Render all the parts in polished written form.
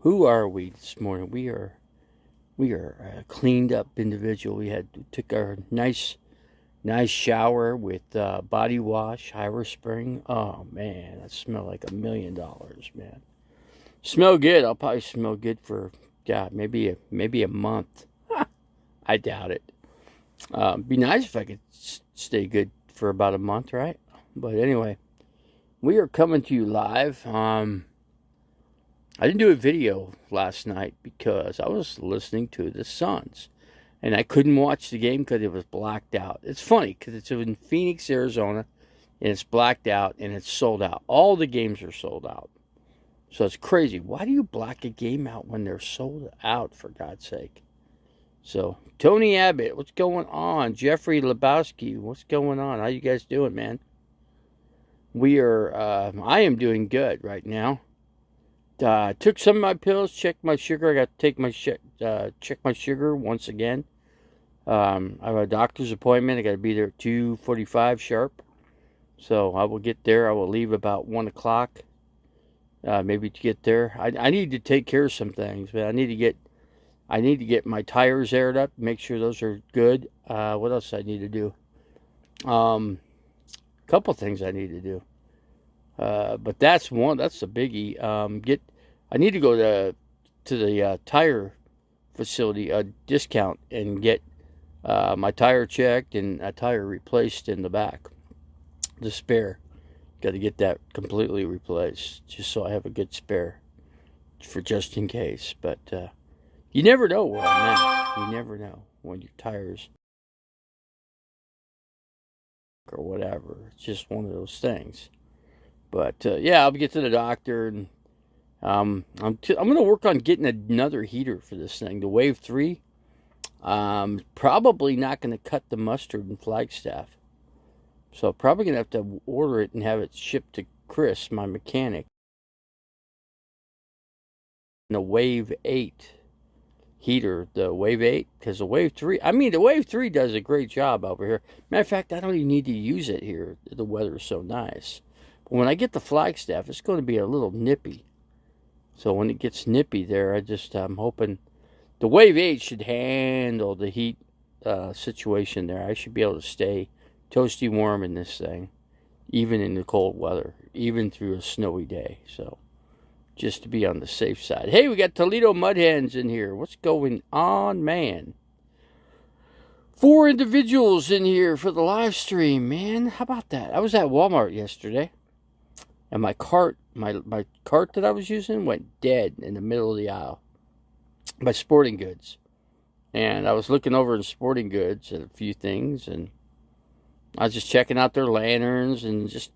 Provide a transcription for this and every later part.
Who are we this morning? We are a cleaned up individual. Took our nice shower with body wash, Hyrule Spring. Oh man, that smelled like $1,000,000, man. Smell good. I'll probably smell good for God, maybe a month. I doubt it. Be nice if I could stay good for about a month, right? But anyway, we are coming to you live. I didn't do a video last night because I was listening to the Suns. And I couldn't watch the game because it was blacked out. It's funny because it's in Phoenix, Arizona, and it's blacked out and it's sold out. All the games are sold out. So it's crazy. Why do you black a game out when they're sold out, for God's sake? So, Tony Abbott, what's going on? Jeffrey Lebowski, what's going on? How you guys doing, man? I am doing good right now. Took some of my pills, checked my sugar. I got to take check my sugar once again. I have a doctor's appointment. I got to be there at 2:45 sharp. So I will get there. I will leave about 1 o'clock. Maybe to get there. I need to take care of some things, but I need to get my tires aired up, make sure those are good. What else I need to do? Couple things I need to do. But that's a biggie. I need to go to the tire facility, a discount, and get my tire checked and a tire replaced in the back. The spare. Got to get that completely replaced, just so I have a good spare for just in case. But you never know where I'm at. You never know when your tires or whatever. It's just one of those things. But yeah, I'll get to the doctor, and I'm going to work on getting another heater for this thing, the Wave 3. Probably not going to cut the mustard in Flagstaff. So probably going to have to order it and have it shipped to Chris, my mechanic. The Wave 8 heater, the Wave 8, because the Wave 3, the Wave 3 does a great job over here. Matter of fact, I don't even need to use it here. The weather is so nice. But when I get to Flagstaff, it's going to be a little nippy. So when it gets nippy there, I'm hoping the Wave 8 should handle the heat situation there. I should be able to stay toasty warm in this thing, even in the cold weather, even through a snowy day. So just to be on the safe side. Hey, we got Toledo Mud Hens in here. What's going on, man? 4 individuals in here for the live stream, man. How about that? I was at Walmart yesterday, and my cart that I was using went dead in the middle of the aisle. My sporting goods. And I was looking over in sporting goods at a few things, and I was just checking out their lanterns and just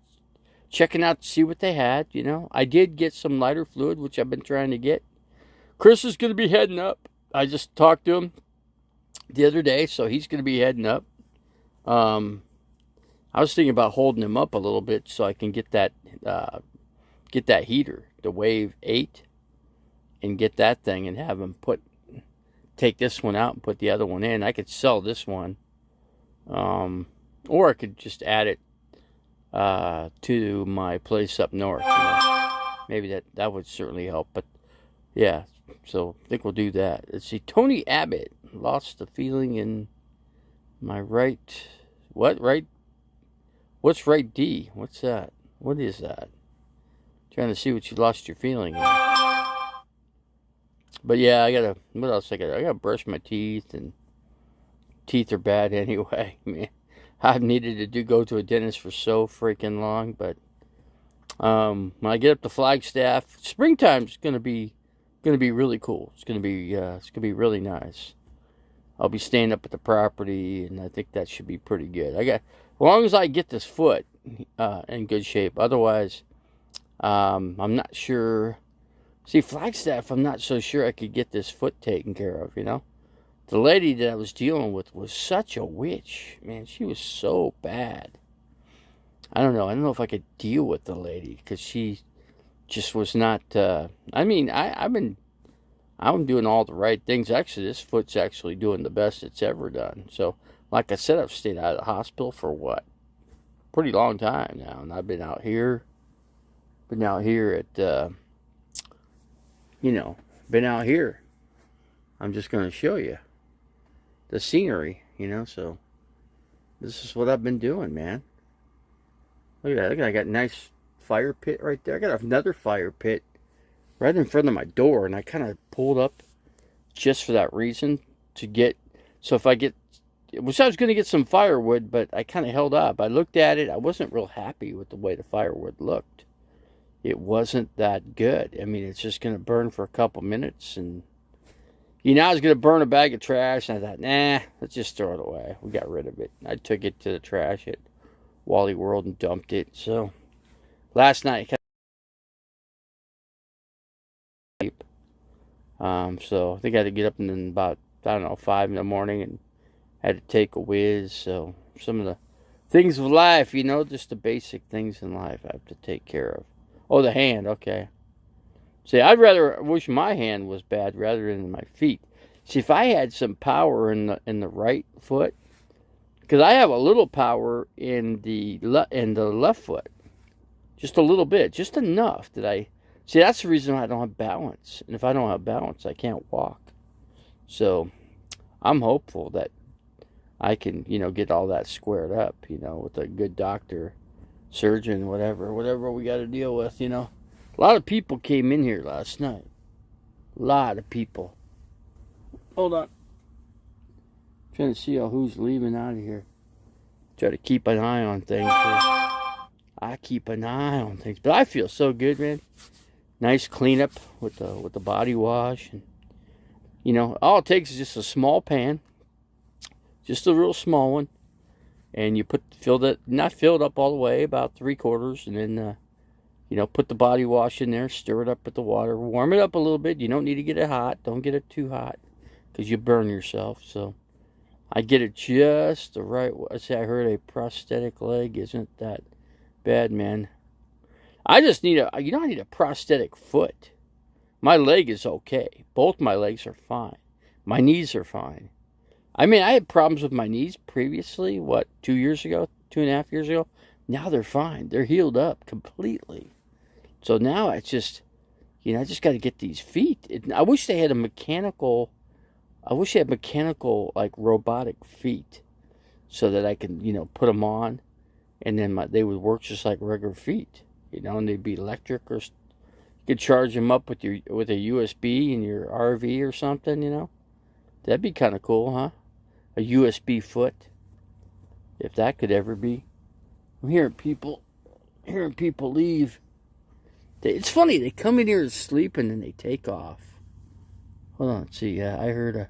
checking out to see what they had, I did get some lighter fluid, which I've been trying to get. Chris is going to be heading up. I just talked to him the other day, so he's going to be heading up. I was thinking about holding him up a little bit so I can get that heater, the Wave 8, and get that thing and have him take this one out and put the other one in. I could sell this one. Or I could just add it to my place up north. Maybe that would certainly help. But yeah, so I think we'll do that. Let's see. Tony Abbott lost the feeling in my right. What right? What's right D? What's that? What is that? Trying to see what you lost your feeling in. But yeah, what else I gotta brush my teeth, and teeth are bad anyway, man. I've needed to go to a dentist for so freaking long, but when I get up to Flagstaff, springtime's gonna be really cool. It's gonna be really nice. I'll be staying up at the property, and I think that should be pretty good. As long as I get this foot in good shape. Otherwise, I'm not sure. See, Flagstaff, I'm not so sure I could get this foot taken care of. The lady that I was dealing with was such a witch. Man, she was so bad. I don't know. I don't know if I could deal with the lady because she just was not. I'm doing all the right things. Actually, this foot's actually doing the best it's ever done. So, like I said, I've stayed out of the hospital for pretty long time now, and I've been out here at been out here. I'm just going to show you the scenery, so this is what I've been doing, man. Look at that. Look at that. I got a nice fire pit right there. I got another fire pit right in front of my door, and I kind of pulled up just for that reason to get, so if I get, I was going to get some firewood, but I kind of held up. I looked at it. I wasn't real happy with the way the firewood looked. It wasn't that good. I mean, it's just going to burn for a couple minutes, and I was going to burn a bag of trash, and I thought, nah, let's just throw it away. We got rid of it. I took it to the trash at Wally World and dumped it. So last night, so I think I had to get up in about, 5 in the morning, and had to take a whiz. So some of the things of life, just the basic things in life I have to take care of. Oh, the hand, okay. See, I'd rather wish my hand was bad rather than my feet. See, if I had some power in the right foot, because I have a little power in the left foot, just a little bit, just enough that I see. That's the reason I don't have balance, and if I don't have balance, I can't walk. So I'm hopeful that I can, get all that squared up, with a good doctor, surgeon, whatever we got to deal with, A lot of people came in here last night. A lot of people. Hold on. I'm trying to see who's leaving out of here. Try to keep an eye on things. I keep an eye on things. But I feel so good, man. Nice cleanup with the body wash. And, all it takes is just a small pan. Just a real small one. And you not filled up all the way, about 3/4. And then, put the body wash in there, stir it up with the water, warm it up a little bit. You don't need to get it hot. Don't get it too hot, because you burn yourself. So I get it just the right way. I heard a prosthetic leg isn't that bad, man. I just need I need a prosthetic foot. My leg is okay. Both my legs are fine. My knees are fine. I mean, I had problems with my knees previously, 2 years ago, 2.5 years ago? Now they're fine. They're healed up completely. So now it's just, I just got to get these feet. I wish they had mechanical, like, robotic feet, so that I can, put them on, and then they would work just like regular feet, and they'd be electric, or you could charge them up with a USB in your RV or something, That'd be kind of cool, huh? A USB foot, if that could ever be. I'm hearing people leave. It's funny, they come in here and sleep, and then they take off. Hold on, let's see. Yeah, I heard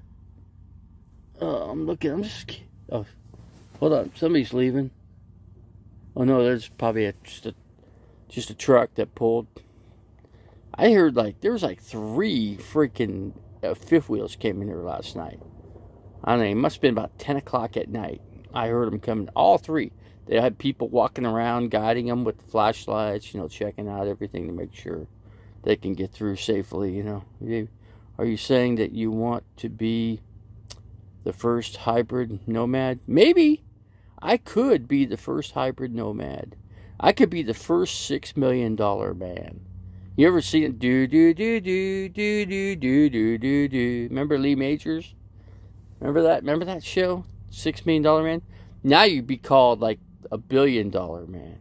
hold on, somebody's leaving. Oh no, there's probably just a truck that pulled. I heard there was 3 freaking fifth wheels came in here last night. I don't know, it must have been about 10 o'clock at night. I heard them coming, all 3. They had people walking around, guiding them with flashlights, checking out everything to make sure they can get through safely, Are you saying that you want to be the first hybrid nomad? Maybe. I could be the first hybrid nomad. I could be the first $6 million man. You ever seen it? Do, do, do, do, do, do, do, do, do, do. Remember Lee Majors? Remember that? Remember that show? $6 Million Man? Now you'd be called like $1 billion man.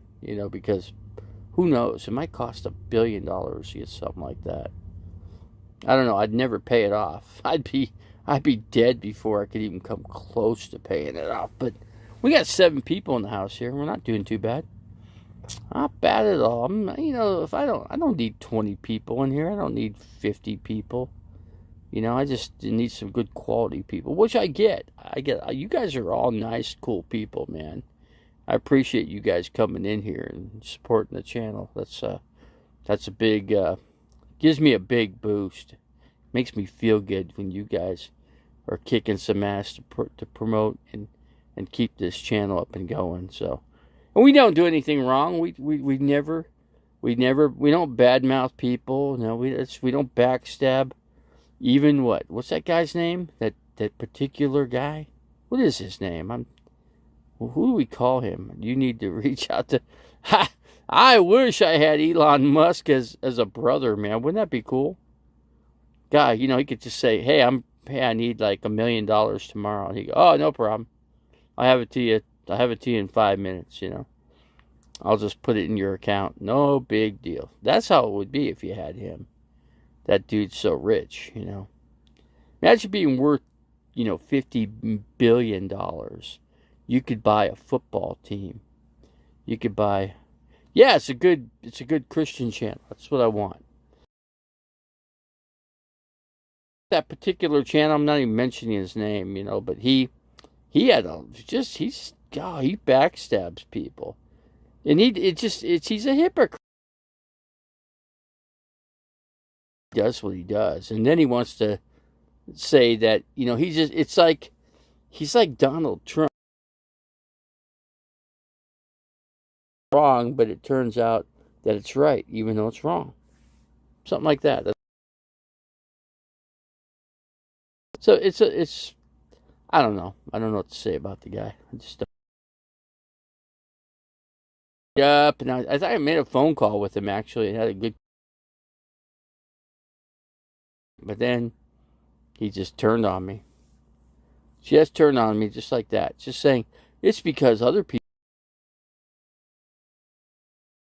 Because who knows? It might cost $1 billion to get something like that. I don't know. I'd never pay it off. I'd be dead before I could even come close to paying it off. But we got 7 people in the house here. We're not doing too bad. Not bad at all. If I don't need 20 people in here. I don't need 50 people. I just need some good quality people, which I get. You guys are all nice, cool people, man. I appreciate you guys coming in here and supporting the channel. That's a big, gives me a big boost. Makes me feel good when you guys are kicking some ass to promote and keep this channel up and going. So, and we don't do anything wrong. We don't badmouth people. No, we don't backstab. Even what's that guy's name? That particular guy? What is his name? Who do we call him? You need to reach out to. I wish I had Elon Musk as a brother, man. Wouldn't that be cool? guy, he could just say, hey, I need like $1 million tomorrow. And he go, oh, no problem. I'll have it to you. I'll have it to you in 5 minutes, I'll just put it in your account. No big deal. That's how it would be if you had him. That dude's so rich, Imagine being worth, $50 billion. You could buy a football team. You could buy, yeah, it's a good Christian channel. That's what I want. That particular channel, I'm not even mentioning his name, but he had he backstabs people. And he's a hypocrite. He does what he does. And then he wants to say that, he's like Donald Trump. Wrong, but it turns out that it's right, even though it's wrong. Something like that. So it's I don't know. I don't know what to say about the guy. I just up, and I thought I made a phone call with him actually. It had a good, but then he just turned on me. Just turned on me just like that. Just saying it's because other people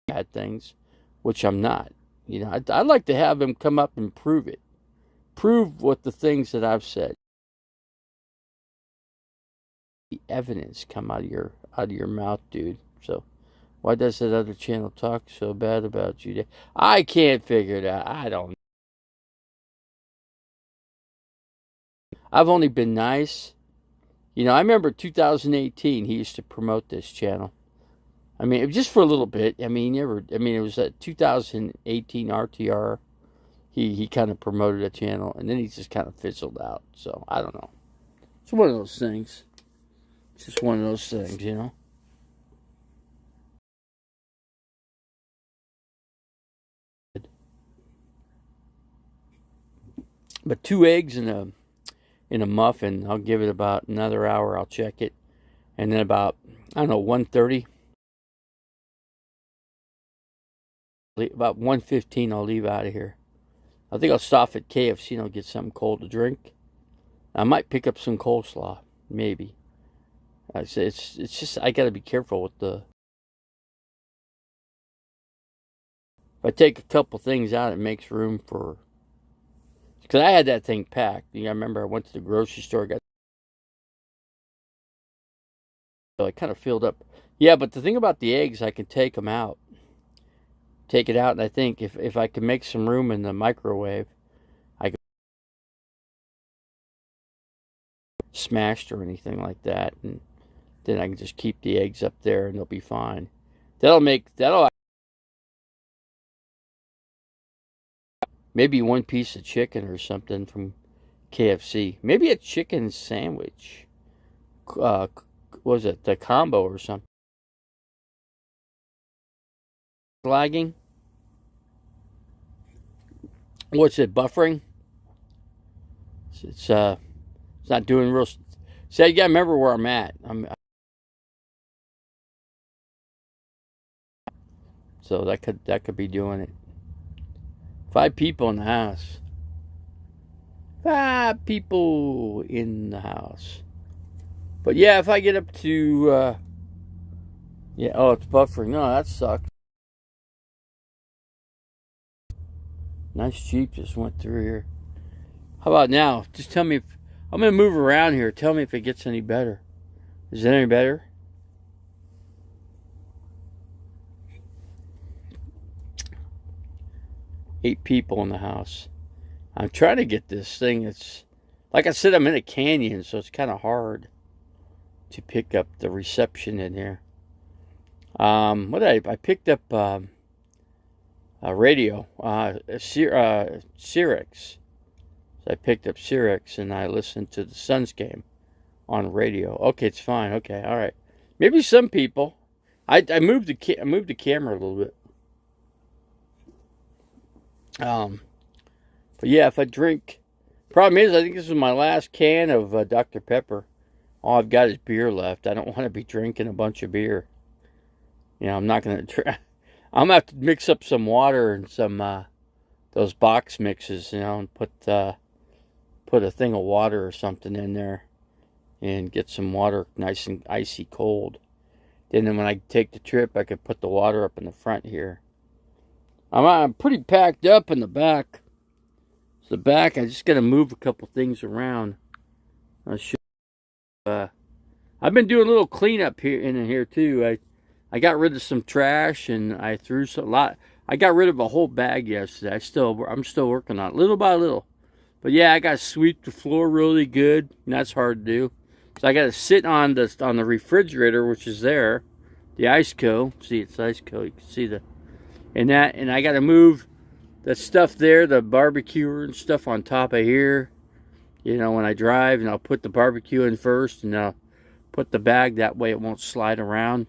had things, which I'm not. I'd like to have him come up and prove it. Prove what the things that I've said. The evidence come out of your mouth, dude. So why does that other channel talk so bad about you? I can't figure it out. I don't know. I've only been nice. I remember 2018, he used to promote this channel. I mean, just for a little bit. I mean, it was at 2018 RTR. He kind of promoted a channel, and then he just kind of fizzled out. So, I don't know. It's one of those things. It's just one of those things, But 2 eggs in a muffin, I'll give it about another hour. I'll check it. And then about, I don't know, 1:30. About 1:15, I'll leave out of here. I think I'll stop at KFC and I'll get something cold to drink. I might pick up some coleslaw, maybe. It's just I got to be careful with the. If I take a couple things out, it makes room for. Because I had that thing packed. I remember I went to the grocery store, so I kind of filled up. Yeah, but the thing about the eggs, I can take them out. Take it out, and I think if I can make some room in the microwave, I could smashed or anything like that, and then I can just keep the eggs up there, and they'll be fine. That'll maybe one piece of chicken or something from KFC. Maybe a chicken sandwich. Was it the combo or something? Lagging? What's it, buffering? It's not doing real. So you gotta remember where I'm at. So that could be doing it. 5 people in the house. 5 people in the house. But yeah, if I get up to yeah, oh, it's buffering. No, that sucks. Nice Jeep just went through here. How about now? Just tell me if I'm gonna move around here. Tell me if it gets any better. Is it any better? Eight people in the house. I'm trying to get this thing. It's like I said, I'm in a canyon, so it's kind of hard to pick up the reception in here. What did I picked up a radio, Sirius. So I picked up Sirius and I listened to the Suns game on radio. Okay, it's fine. Okay, all right. Maybe some people. I moved the camera a little bit. But yeah, if I drink, problem is I think this is my last can of Dr. Pepper. All I've got is beer left. I don't want to be drinking a bunch of beer. I'm not gonna try. I'm gonna have to mix up some water and some those box mixes, and put a thing of water or something in there and get some water nice and icy cold. Then when I take the trip, I could put the water up in the front here. I'm pretty packed up in the back. So the back, I just got to move a couple things around. I'll show you, I've been doing a little cleanup here in here too. I got rid of some trash and I threw a lot. I got rid of a whole bag yesterday. I'm still working on it, little by little. But yeah, I got to sweep the floor really good, and that's hard to do. So I got to sit on the refrigerator, which is there, the ice co. See, it's ice co. You can see and I got to move the stuff there, the barbecue and stuff on top of here. When I drive, and I'll put the barbecue in first, and I'll put the bag that way it won't slide around.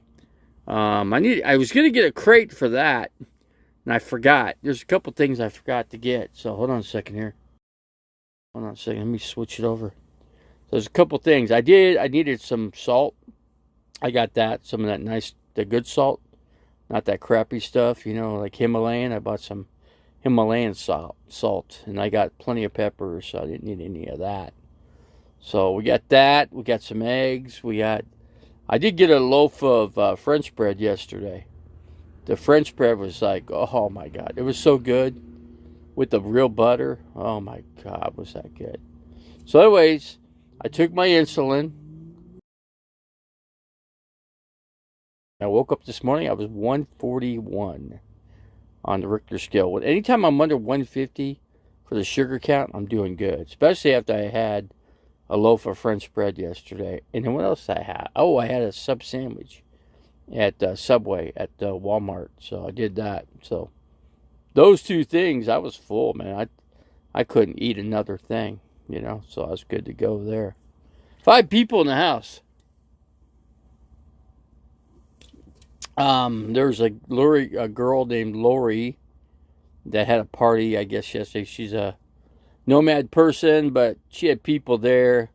I was gonna get a crate for that, and I forgot. There's a couple things I forgot to get. So hold on a second here. Hold on a second. Let me switch it over. So there's a couple things I did. I needed some salt. I got that. Some of that the good salt, not that crappy stuff. Like Himalayan. I bought some Himalayan salt, and I got plenty of peppers, so I didn't need any of that. So we got that. We got some eggs. I did get a loaf of French bread yesterday. The French bread was like, oh my God, it was so good with the real butter. Oh my God, was that good? So anyways, I took my insulin. I woke up this morning, I was 141 on the Richter scale. Anytime I'm under 150 for the sugar count, I'm doing good. Especially after I had a loaf of French bread yesterday. And then what else did I have? Oh, I had a sub sandwich at Subway at Walmart. So I did that. So those two things, I was full, man. I couldn't eat another thing, So I was good to go there. 5 people in the house. There's a girl named Lori that had a party, I guess, yesterday. She's a nomad person, but she had people there.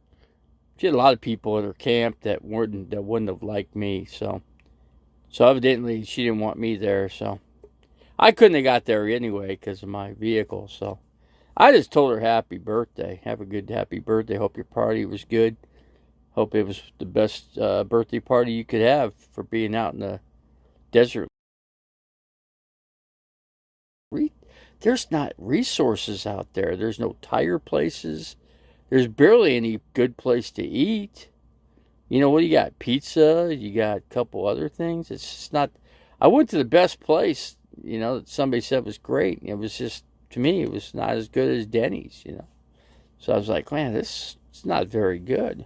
She had a lot of people at her camp that wouldn't have liked me. So evidently she didn't want me there. So I couldn't have got there anyway because of my vehicle. So I just told her happy birthday. Have a good happy birthday. Hope your party was good. Hope it was the best birthday party you could have for being out in the desert. There's not resources out there. There's no tire places. There's barely any good place to eat. What do you got? Pizza. You got a couple other things. It's just not. I went to the best place, that somebody said was great. It was just, to me, it was not as good as Denny's, So I was like, man, it's not very good.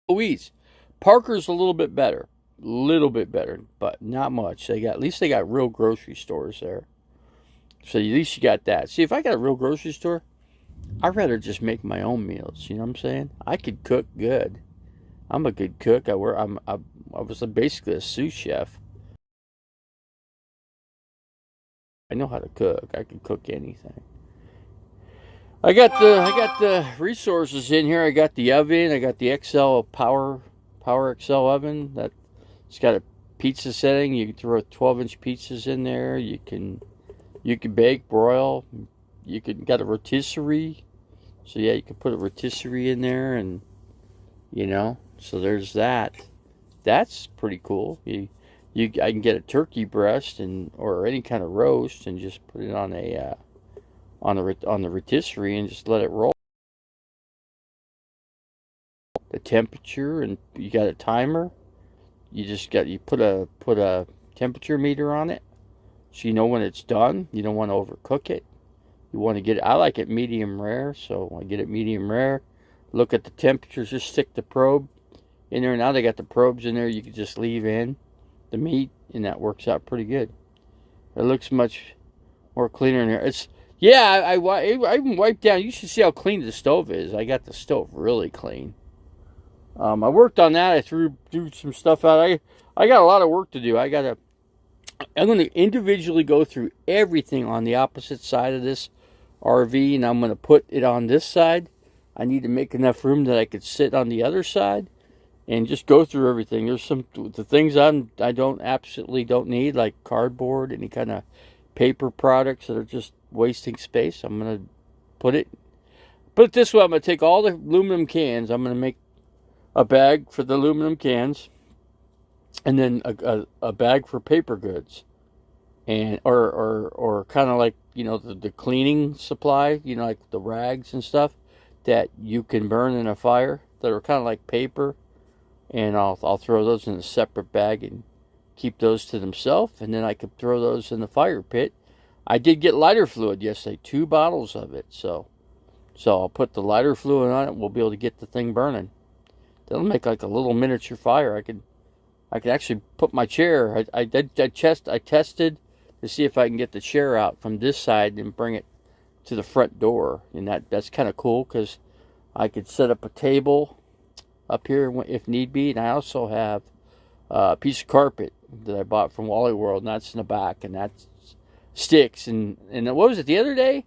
Louise. Parker's a little bit better, but not much. At least they got real grocery stores there. So at least you got that. See, if I got a real grocery store, I'd rather just make my own meals. You know what I'm saying? I could cook good. I'm a good cook. I was basically a sous chef. I know how to cook. I can cook anything. I got the resources in here. I got the oven. I got the XL Power XL oven. It's got a pizza setting. You can throw 12-inch pizzas in there. You can bake, broil. Got a rotisserie. So yeah, you can put a rotisserie in there, and so there's that. That's pretty cool. I can get a turkey breast or any kind of roast and just put it on the rotisserie and just let it roll. The temperature, and you got a timer. You put a temperature meter on it, so you know when it's done. You don't want to overcook it. You want to get it. I like it medium rare, so I get it medium rare. Look at the temperatures. Just stick the probe in there. Now they got the probes in there. You can just leave in the meat, and that works out pretty good. It looks much more cleaner in here. I even wiped down. You should see how clean the stove is. I got the stove really clean. I worked on that. I threw some stuff out. I got a lot of work to do. I'm going to individually go through everything on the opposite side of this RV, and I'm going to put it on this side. I need to make enough room that I could sit on the other side, and just go through everything. There's the things I don't absolutely don't need, like cardboard, any kind of paper products that are just wasting space. I'm gonna put it this way. I'm gonna take all the aluminum cans. I'm gonna make a bag for the aluminum cans, and then a bag for paper goods, and or kind of like, the cleaning supply, like the rags and stuff that you can burn in a fire that are kind of like paper, and I'll throw those in a separate bag and keep those to themselves, and then I could throw those in the fire pit. I did get lighter fluid yesterday, 2 bottles of it, so I'll put the lighter fluid on it. We'll be able to get the thing burning. That'll make like a little miniature fire. I could actually put my chair. I tested to see if I can get the chair out from this side and bring it to the front door, and that's kind of cool because I could set up a table up here if need be, and I also have a piece of carpet that I bought from Wally World, and that's in the back, and that sticks. And what was it the other day?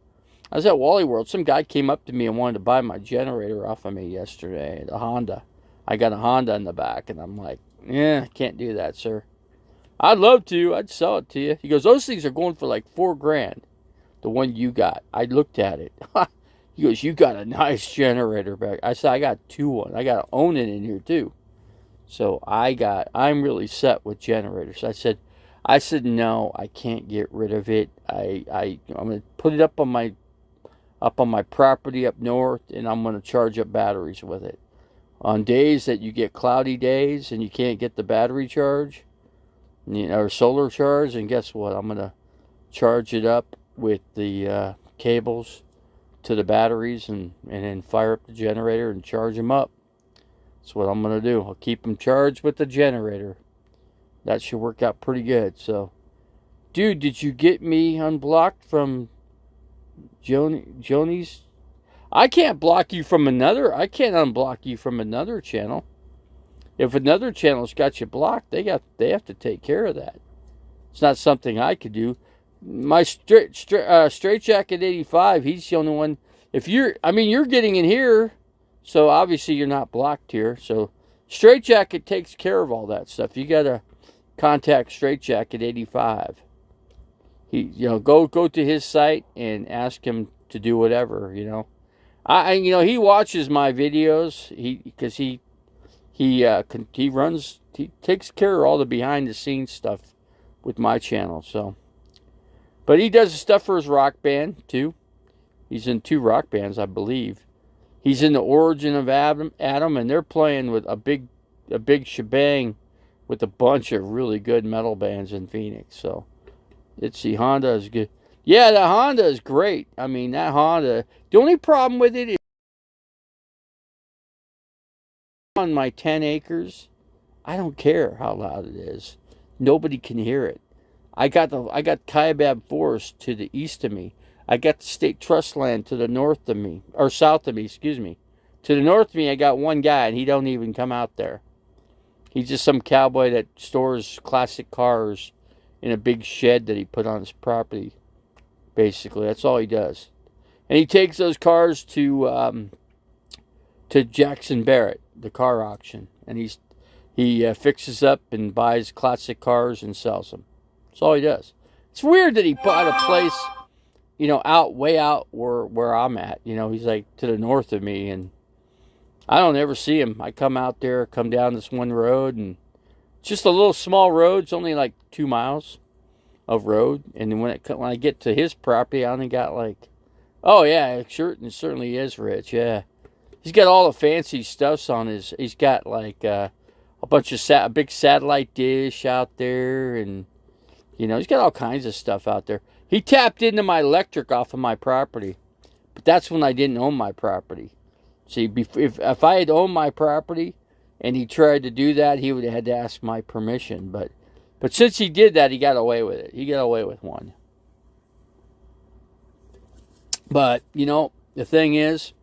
I was at Wally World. Some guy came up to me and wanted to buy my generator off of me yesterday, the Honda. I got a Honda in the back, and I'm like, yeah, can't do that, sir. I'd love to. I'd sell it to you. He goes, those things are going for like $4,000. The one you got. I looked at it. He goes, you got a nice generator back. I said, I got 2 I got to own it in here too. So I'm really set with generators. I said, no, I can't get rid of it. I'm going to put it up on my property up north, and I'm going to charge up batteries with it. On days that you get cloudy days and you can't get the battery charge, or solar charge, and guess what? I'm going to charge it up with the cables to the batteries, and then fire up the generator and charge them up. That's what I'm going to do. I'll keep them charged with the generator. That should work out pretty good. So, dude, did you get me unblocked from Joni's? I can't block you from another. I can't unblock you from another channel. If another channel's got you blocked, they have to take care of that. It's not something I could do. My straight jacket 85. He's the only one. You're getting in here, so obviously you're not blocked here. So Straight Jacket takes care of all that stuff. You gotta contact Straight Jacket 85. He, go to his site and ask him to do whatever. He watches my videos. He takes care of all the behind the scenes stuff with my channel. So, but he does stuff for his rock band too. He's in 2 rock bands, I believe. He's in the Origin of Adam, and they're playing with a big shebang with a bunch of really good metal bands in Phoenix. So, Honda is good. Yeah, the Honda is great. I mean, that Honda. The only problem with it is on my 10 acres. I don't care how loud it is. Nobody can hear it. I got Kaibab Forest to the east of me. I got the state trust land to the north of me, or south of me, excuse me. To the north of me, I got one guy, and he don't even come out there. He's just some cowboy that stores classic cars in a big shed that he put on his property. Basically, that's all he does. And he takes those cars to Jackson Barrett, the car auction, and he fixes up and buys classic cars and sells them. That's all he does. It's weird that he bought a place, way out where I'm at. He's like to the north of me, and I don't ever see him. I come out there, come down this one road, and it's just a little small road. It's only like 2 miles of road, and then when I get to his property, I only got oh yeah, it certainly is rich. Yeah, he's got all the fancy stuffs on his. He's got a bunch of a big satellite dish out there, and he's got all kinds of stuff out there. He tapped into my electric off of my property, but that's when I didn't own my property. See, if I had owned my property and he tried to do that, he would have had to ask my permission. But since he did that, he got away with it. He got away with one. But the thing is,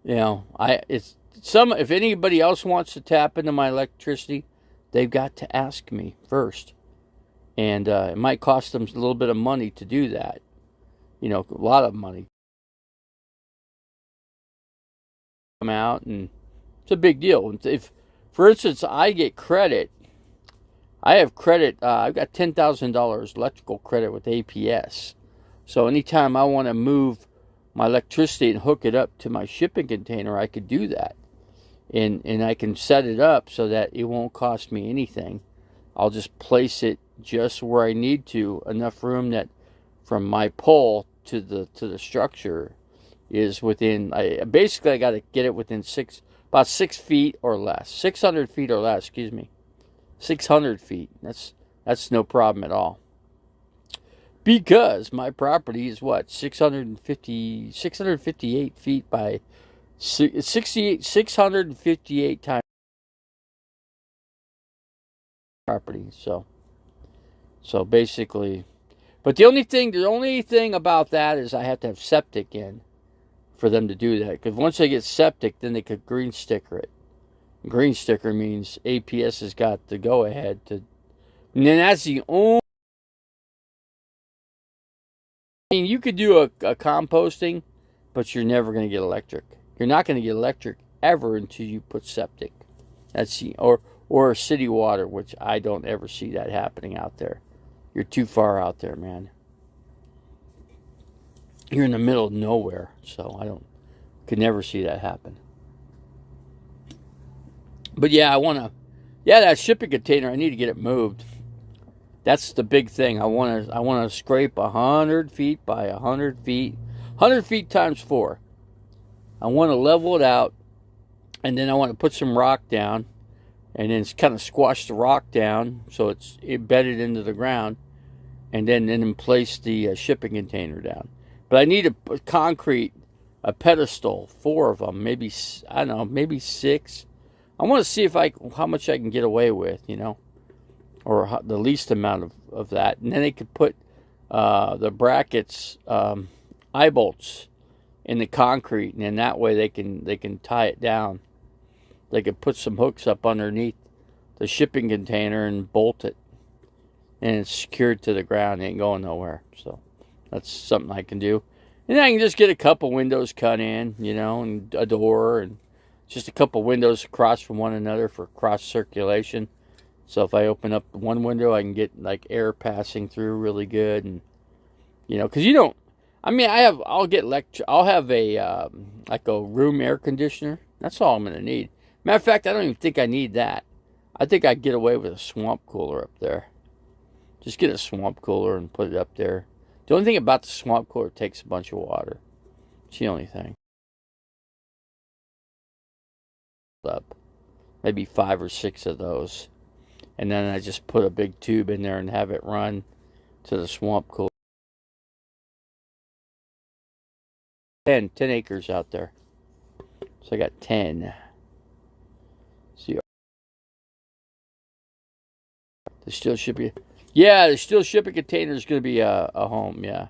if anybody else wants to tap into my electricity, they've got to ask me first. And it might cost them a little bit of money to do that. A lot of money. Come out, and it's a big deal. If For instance, I get credit. I have credit. I've got $10,000 electrical credit with APS. So anytime I want to move my electricity and hook it up to my shipping container, I could do that. And I can set it up so that it won't cost me anything. I'll just place it just where I need to, enough room that from my pole to the structure is within. I got to get it within about 6 feet or less, 600 feet or less. Excuse me, 600 feet. That's no problem at all. Because my property is what 658 feet by 658 times property. So basically, but the only thing about that is I have to have septic in for them to do that. Because once they get septic, then they could green sticker it. Green sticker means APS has got the go ahead to, and then that's the only. I mean, you could do a composting, but you're never going to get electric. You're not going to get electric ever until you put septic. That's the or city water, which I don't ever see that happening out there. You're too far out there, man. You're in the middle of nowhere, so could never see that happen. But yeah, that shipping container, I need to get it moved. That's the big thing. I want to scrape 100 feet by 100 feet, 100 feet times 4. I want to level it out, and then I want to put some rock down, and then kind of squash the rock down so it's embedded into the ground, and then place the shipping container down. But I need a concrete, a pedestal, 4 of them, maybe, I don't know, maybe 6. I want to see how much I can get away with, or the least amount of that. And then they could put the brackets, eye bolts in the concrete, and then that way they can tie it down. They could put some hooks up underneath the shipping container and bolt it, and it's secured to the ground. It ain't going nowhere. So that's something I can do. And then I can just get a couple windows cut in, and a door, and just a couple windows across from one another for cross circulation. So if I open up one window, I can get like air passing through really good, and because I'll have a like a room air conditioner. That's all I'm gonna need. Matter of fact, I don't even think I need that. I think I'd get away with a swamp cooler up there. Just get a swamp cooler and put it up there. The only thing about the swamp cooler, it takes a bunch of water. It's the only thing. Up, maybe 5 or 6 of those. And then I just put a big tube in there and have it run to the swamp cooler. 10 acres out there. So I got 10. See, the steel shipping. Yeah, the steel shipping container is going to be a home. Yeah,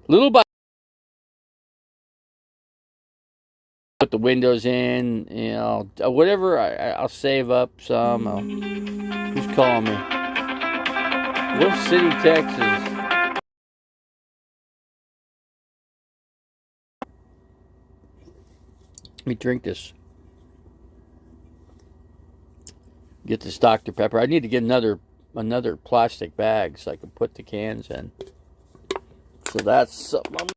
little by. Put the windows in, whatever. I'll save up some. Who's calling me? Wolf City, Texas. Let me drink this. Get this Dr. Pepper. I need to get another plastic bag so I can put the cans in. So that's something.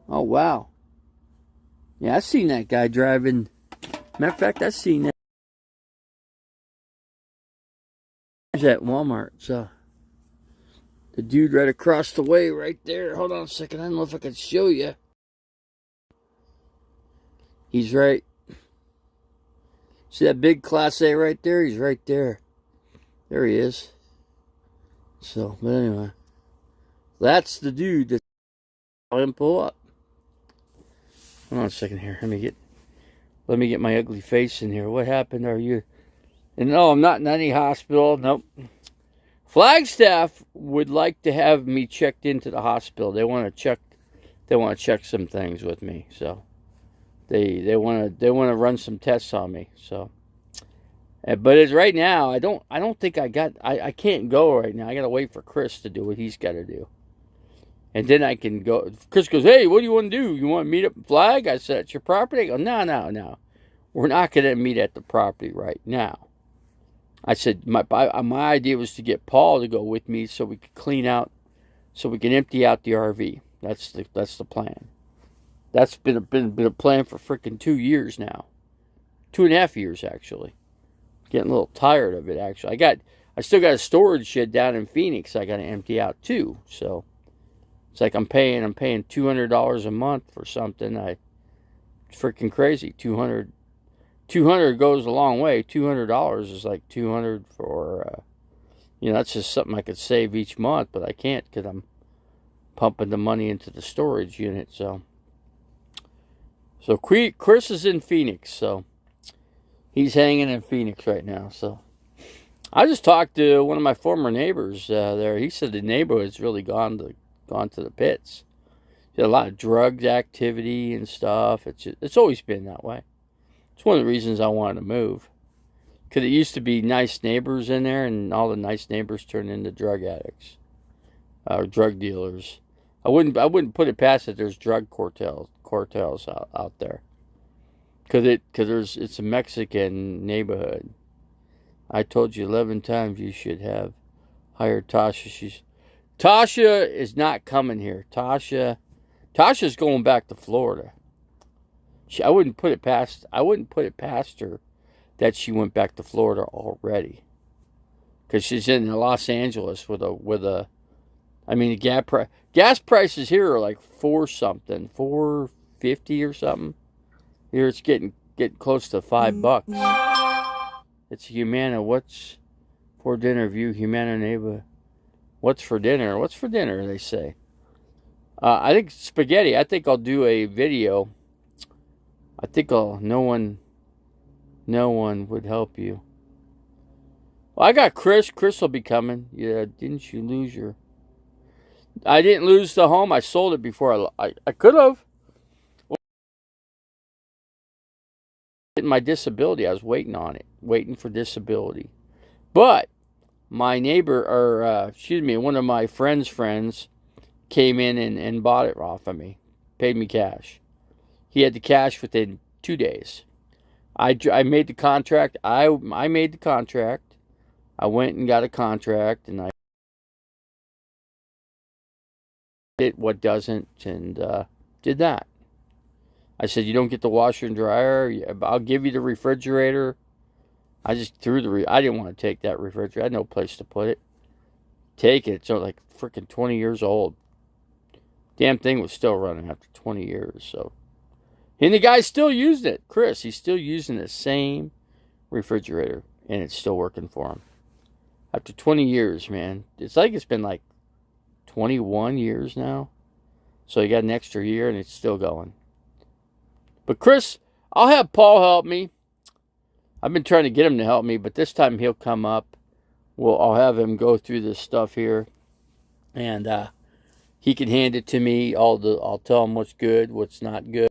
Oh, wow. Yeah, I seen that guy driving. Matter of fact, I seen that. He's at Walmart. So, the dude right across the way right there. Hold on a second. I don't know if I can show you. He's right. See that big Class A right there? He's right there. There he is. So, but anyway. That's the dude that saw him pull up. Hold on a second here. Let me get my ugly face in here. What happened? Are you? And no, I'm not in any hospital. Nope. Flagstaff would like to have me checked into the hospital. They want to check. They want to check some things with me. So they want to run some tests on me. So, but it's right now. I don't think I can't go right now. I got to wait for Chris to do what he's got to do. And then I can go. Chris goes, hey, what do you want to do? You want to meet up and flag? I said, it's your property? I go, no. We're not going to meet at the property right now. I said, my idea was to get Paul to go with me so we could clean out, so we can empty out the RV. That's the plan. That's been a plan for freaking 2 years now. 2.5 years, actually. Getting a little tired of it, actually. I still got a storage shed down in Phoenix I got to empty out, too. So, it's like I'm paying $200 a month for something. It's freaking crazy. 200 goes a long way. $200 is like 200 for, that's just something I could save each month, but I can't because I'm pumping the money into the storage unit. So Chris is in Phoenix, so he's hanging in Phoenix right now. So I just talked to one of my former neighbors there. He said the neighborhood's really gone to the pits. There's a lot of drug activity and stuff. It's always been that way. It's one of the reasons I wanted to move. Because it used to be nice neighbors in there, and all the nice neighbors turned into drug addicts. Or drug dealers. I wouldn't put it past that there's drug cartels out there. Because it's a Mexican neighborhood. I told you 11 times you should have hired Tasha. Tasha is not coming here. Tasha's going back to Florida. I wouldn't put it past her that she went back to Florida already. Because she's in Los Angeles with a. I mean, the gas prices here are like $4.50 or something. Here it's getting close to $5. It's Humana. What's for dinner? View Humana neighbor. What's for dinner? What's for dinner? They say. I think spaghetti. I think I'll do a video. I think no one would help you. Well, I got Chris. Chris will be coming. Yeah, didn't you lose your? I didn't lose the home. I sold it before I could have. My disability. I was waiting on it, waiting for disability. But my neighbor, one of my friends came in and bought it off of me, paid me cash. He had the cash within 2 days. I made the contract. I made the contract. I went and got a contract, and I did what doesn't, and did that. I said, you don't get the washer and dryer. I'll give you the refrigerator. I just threw I didn't want to take that refrigerator. I had no place to put it. Take it. It's like freaking 20 years old. Damn thing was still running after 20 years. So, and the guy's still using it. Chris, he's still using the same refrigerator, and it's still working for him. After 20 years, man. It's like it's been like 21 years now. So he got an extra year, and it's still going. But Chris, I'll have Paul help me. I've been trying to get him to help me, but this time he'll come up. I'll have him go through this stuff here, and he can hand it to me. I'll tell him what's good, what's not good.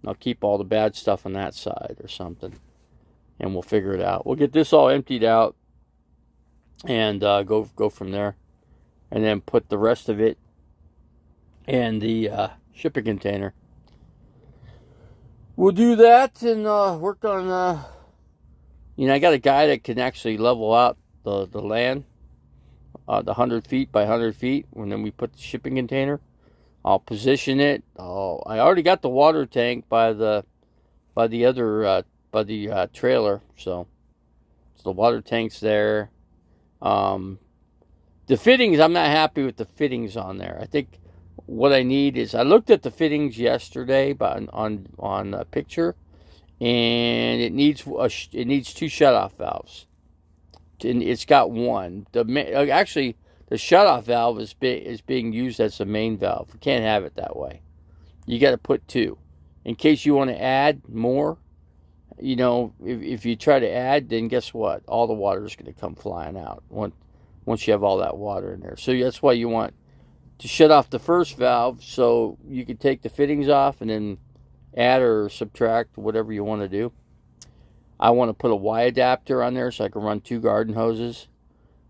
I'll keep all the bad stuff on that side or something, and we'll figure it out. We'll get this all emptied out, and go from there, and then put the rest of it in the shipping container. We'll do that and work on, I got a guy that can actually level out the land, the 100 feet by 100 feet, and then we put the shipping container. I'll position it. I already got the water tank by the trailer, so the water tank's there. The fittings, I'm not happy with the fittings on there. I think what I need is, I looked at the fittings yesterday on a picture, and it needs 2 shutoff valves. And it's got one. Actually, the shutoff valve is being used as the main valve. You can't have it that way. You got to put 2 in case you want to add more. If you try to add, then guess what? All the water is going to come flying out once you have all that water in there. So that's why you want to shut off the first valve, so you can take the fittings off and then add or subtract whatever you want to do. I want to put a Y adapter on there so I can run 2 garden hoses.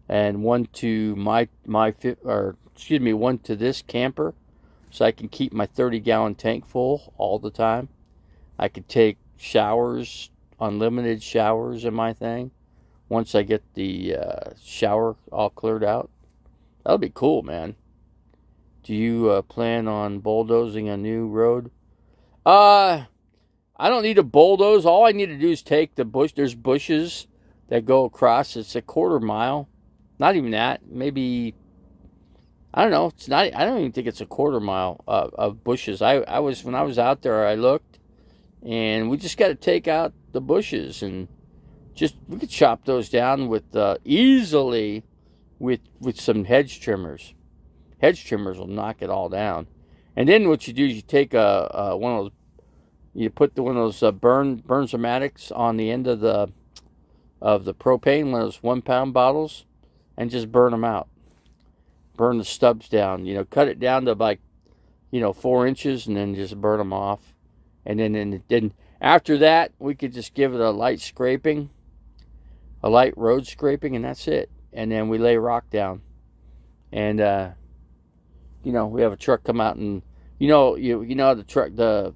and one to one to this camper, so I can keep my 30-gallon tank full all the time. I could take showers, unlimited showers in my thing, once I get the shower all cleared out. That'll be cool, man. Do you plan on bulldozing a new road? I don't need to bulldoze. All I need to do is take the bush. There's bushes that go across. It's a quarter mile. Not even that. Maybe, I don't know. It's not. I don't even think it's a quarter mile of bushes. When I was out there, I looked, and we just got to take out the bushes, and we could chop those down with easily with some hedge trimmers. Hedge trimmers will knock it all down. And then what you do is you take one of those, you put one of those Bernzomatics on the end of the propane, one of those 1 pound bottles, and just burn them out. Burn the stubs down. Cut it down to like 4 inches, and then just burn them off. And then after that, we could just give it a light scraping, a light road scraping, and that's it. And then we lay rock down, and we have a truck come out, and the truck, the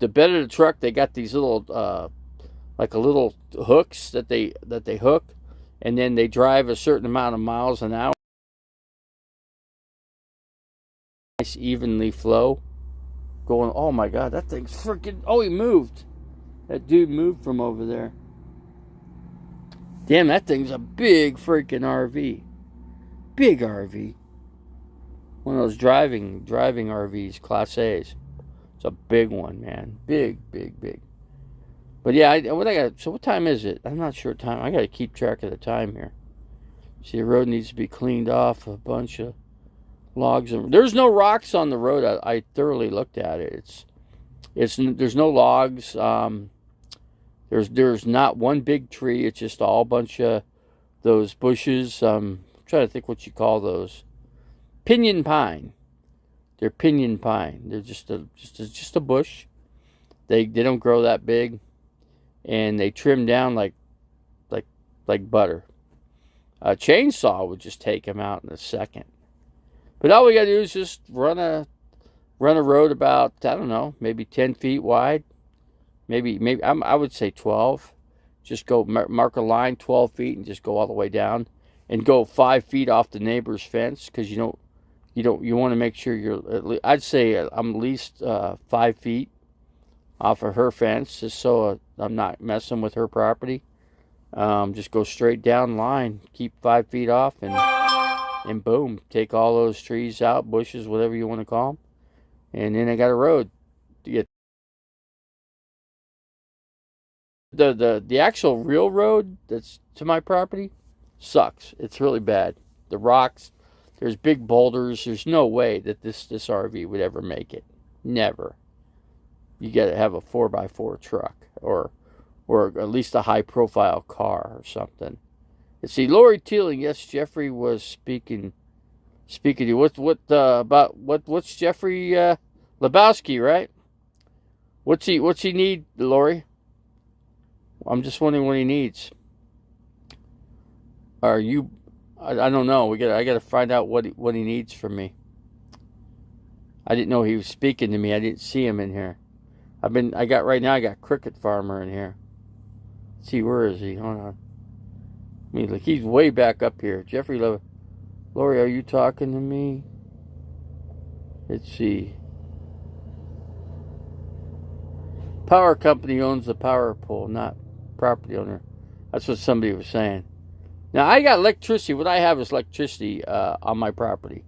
bed of the truck, they got these little like a little hooks that they hook, and then they drive a certain amount of miles an hour. Nice evenly flow going. Oh my God, that thing's freaking. Oh, he moved. That dude moved from over there. Damn, that thing's a big freaking RV. Big RV. One of those driving RVs, Class A's. It's a big one, man. Big. But yeah, so what time is it? I'm not sure time. I got to keep track of the time here. See, the road needs to be cleaned off. A bunch of logs. There's no rocks on the road. I thoroughly looked at it. There's no logs. There's not one big tree. It's just all bunch of those bushes. I'm trying to think what you call those. Pinyon pine. They're pinyon pine. They're just a bush. They don't grow that big, and they trim down like butter. A chainsaw would just take them out in a second. But all we gotta do is just run a road about, I don't know, maybe 10 feet wide. Maybe I would say 12. Just go mark a line 12 feet and just go all the way down, and go 5 feet off the neighbor's fence, because you want to make sure you're. I'd say I'm at least 5 feet off of her fence, just so I'm not messing with her property. Just go straight down line, keep 5 feet off, and boom, take all those trees out, bushes, whatever you want to call them, and then I got a road to get. The actual real road that's to my property sucks. It's really bad. The rocks, there's big boulders. There's no way that this RV would ever make it. Never. You got to have a 4x4 truck, or at least a high profile car or something. And see, Lori Teeling, yes, Jeffrey was speaking to you. What's Jeffrey Lebowski, right? What's he need, Lori? I'm just wondering what he needs. Are you? I don't know. I got to find out what he needs from me. I didn't know he was speaking to me. I didn't see him in here. I got Cricket Farmer in here. Let's see, where is he? Hold on. Look, he's way back up here. Jeffrey Lori, are you talking to me? Let's see. Power company owns the power pole, not property owner. That's what somebody was saying. Now, I got electricity. What I have is electricity on my property.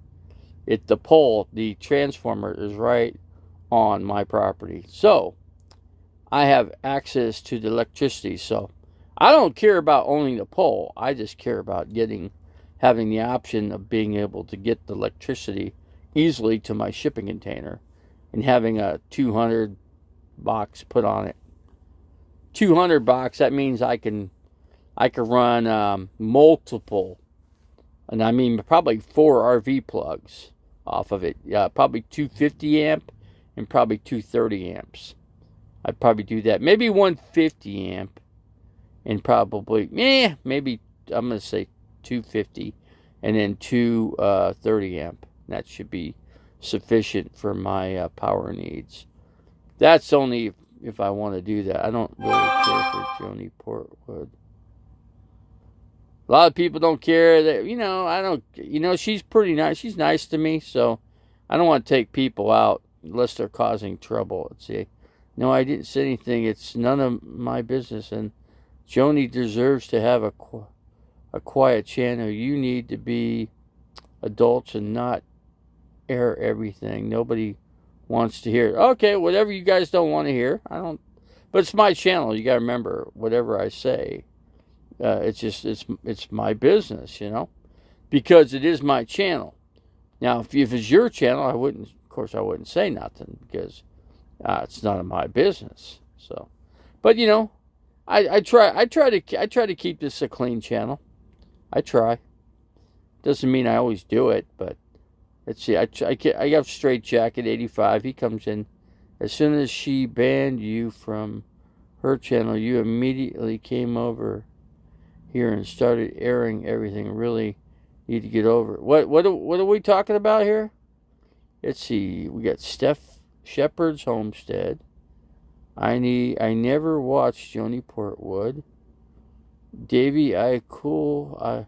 The pole, the transformer is right on my property. So, I have access to the electricity. So, I don't care about owning the pole. I just care about having the option of being able to get the electricity easily to my shipping container, and having a 200 box put on it. 200 box, that means I can run multiple, and I mean probably 4 RV plugs off of it. Probably 250 amp and probably 230 amps. I'd probably do that. Maybe 150 amp and probably maybe I'm gonna say 250, and then two 30 amp. That should be sufficient for my power needs. That's only if I want to do that. I don't really care for Joni Portwood. A lot of people don't care that, I don't, she's pretty nice. She's nice to me, so I don't want to take people out unless they're causing trouble. Let's see. No, I didn't say anything. It's none of my business, and Joni deserves to have a quiet channel. You need to be adults and not air everything. Nobody wants to hear it. Okay, whatever you guys don't want to hear. But it's my channel. You got to remember, whatever I say, it's my business, because it is my channel. Now, if it's your channel, I wouldn't say nothing, because it's none of my business. So, but I try to keep this a clean channel. I try. Doesn't mean I always do it, but let's see. I got Straight Jacket 85. He comes in. As soon as she banned you from her channel, you immediately came over here and started airing everything. Really need to get over it. What are we talking about here? Let's see. We got Steph Shepard's Homestead. I never watched Joni Portwood. Davey, I'm cool.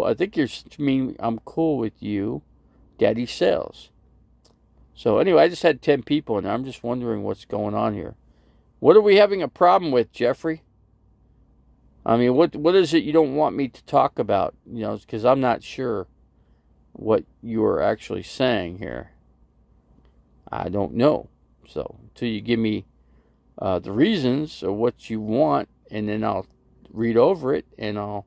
I think you're mean I'm cool with you. Daddy Sales. So anyway, I just had 10 people, and I'm just wondering what's going on here. What are we having a problem with, Jeffrey? I mean, what is it you don't want me to talk about? Because I'm not sure what you are actually saying here. I don't know. So until you give me the reasons of what you want, and then I'll read over it, and I'll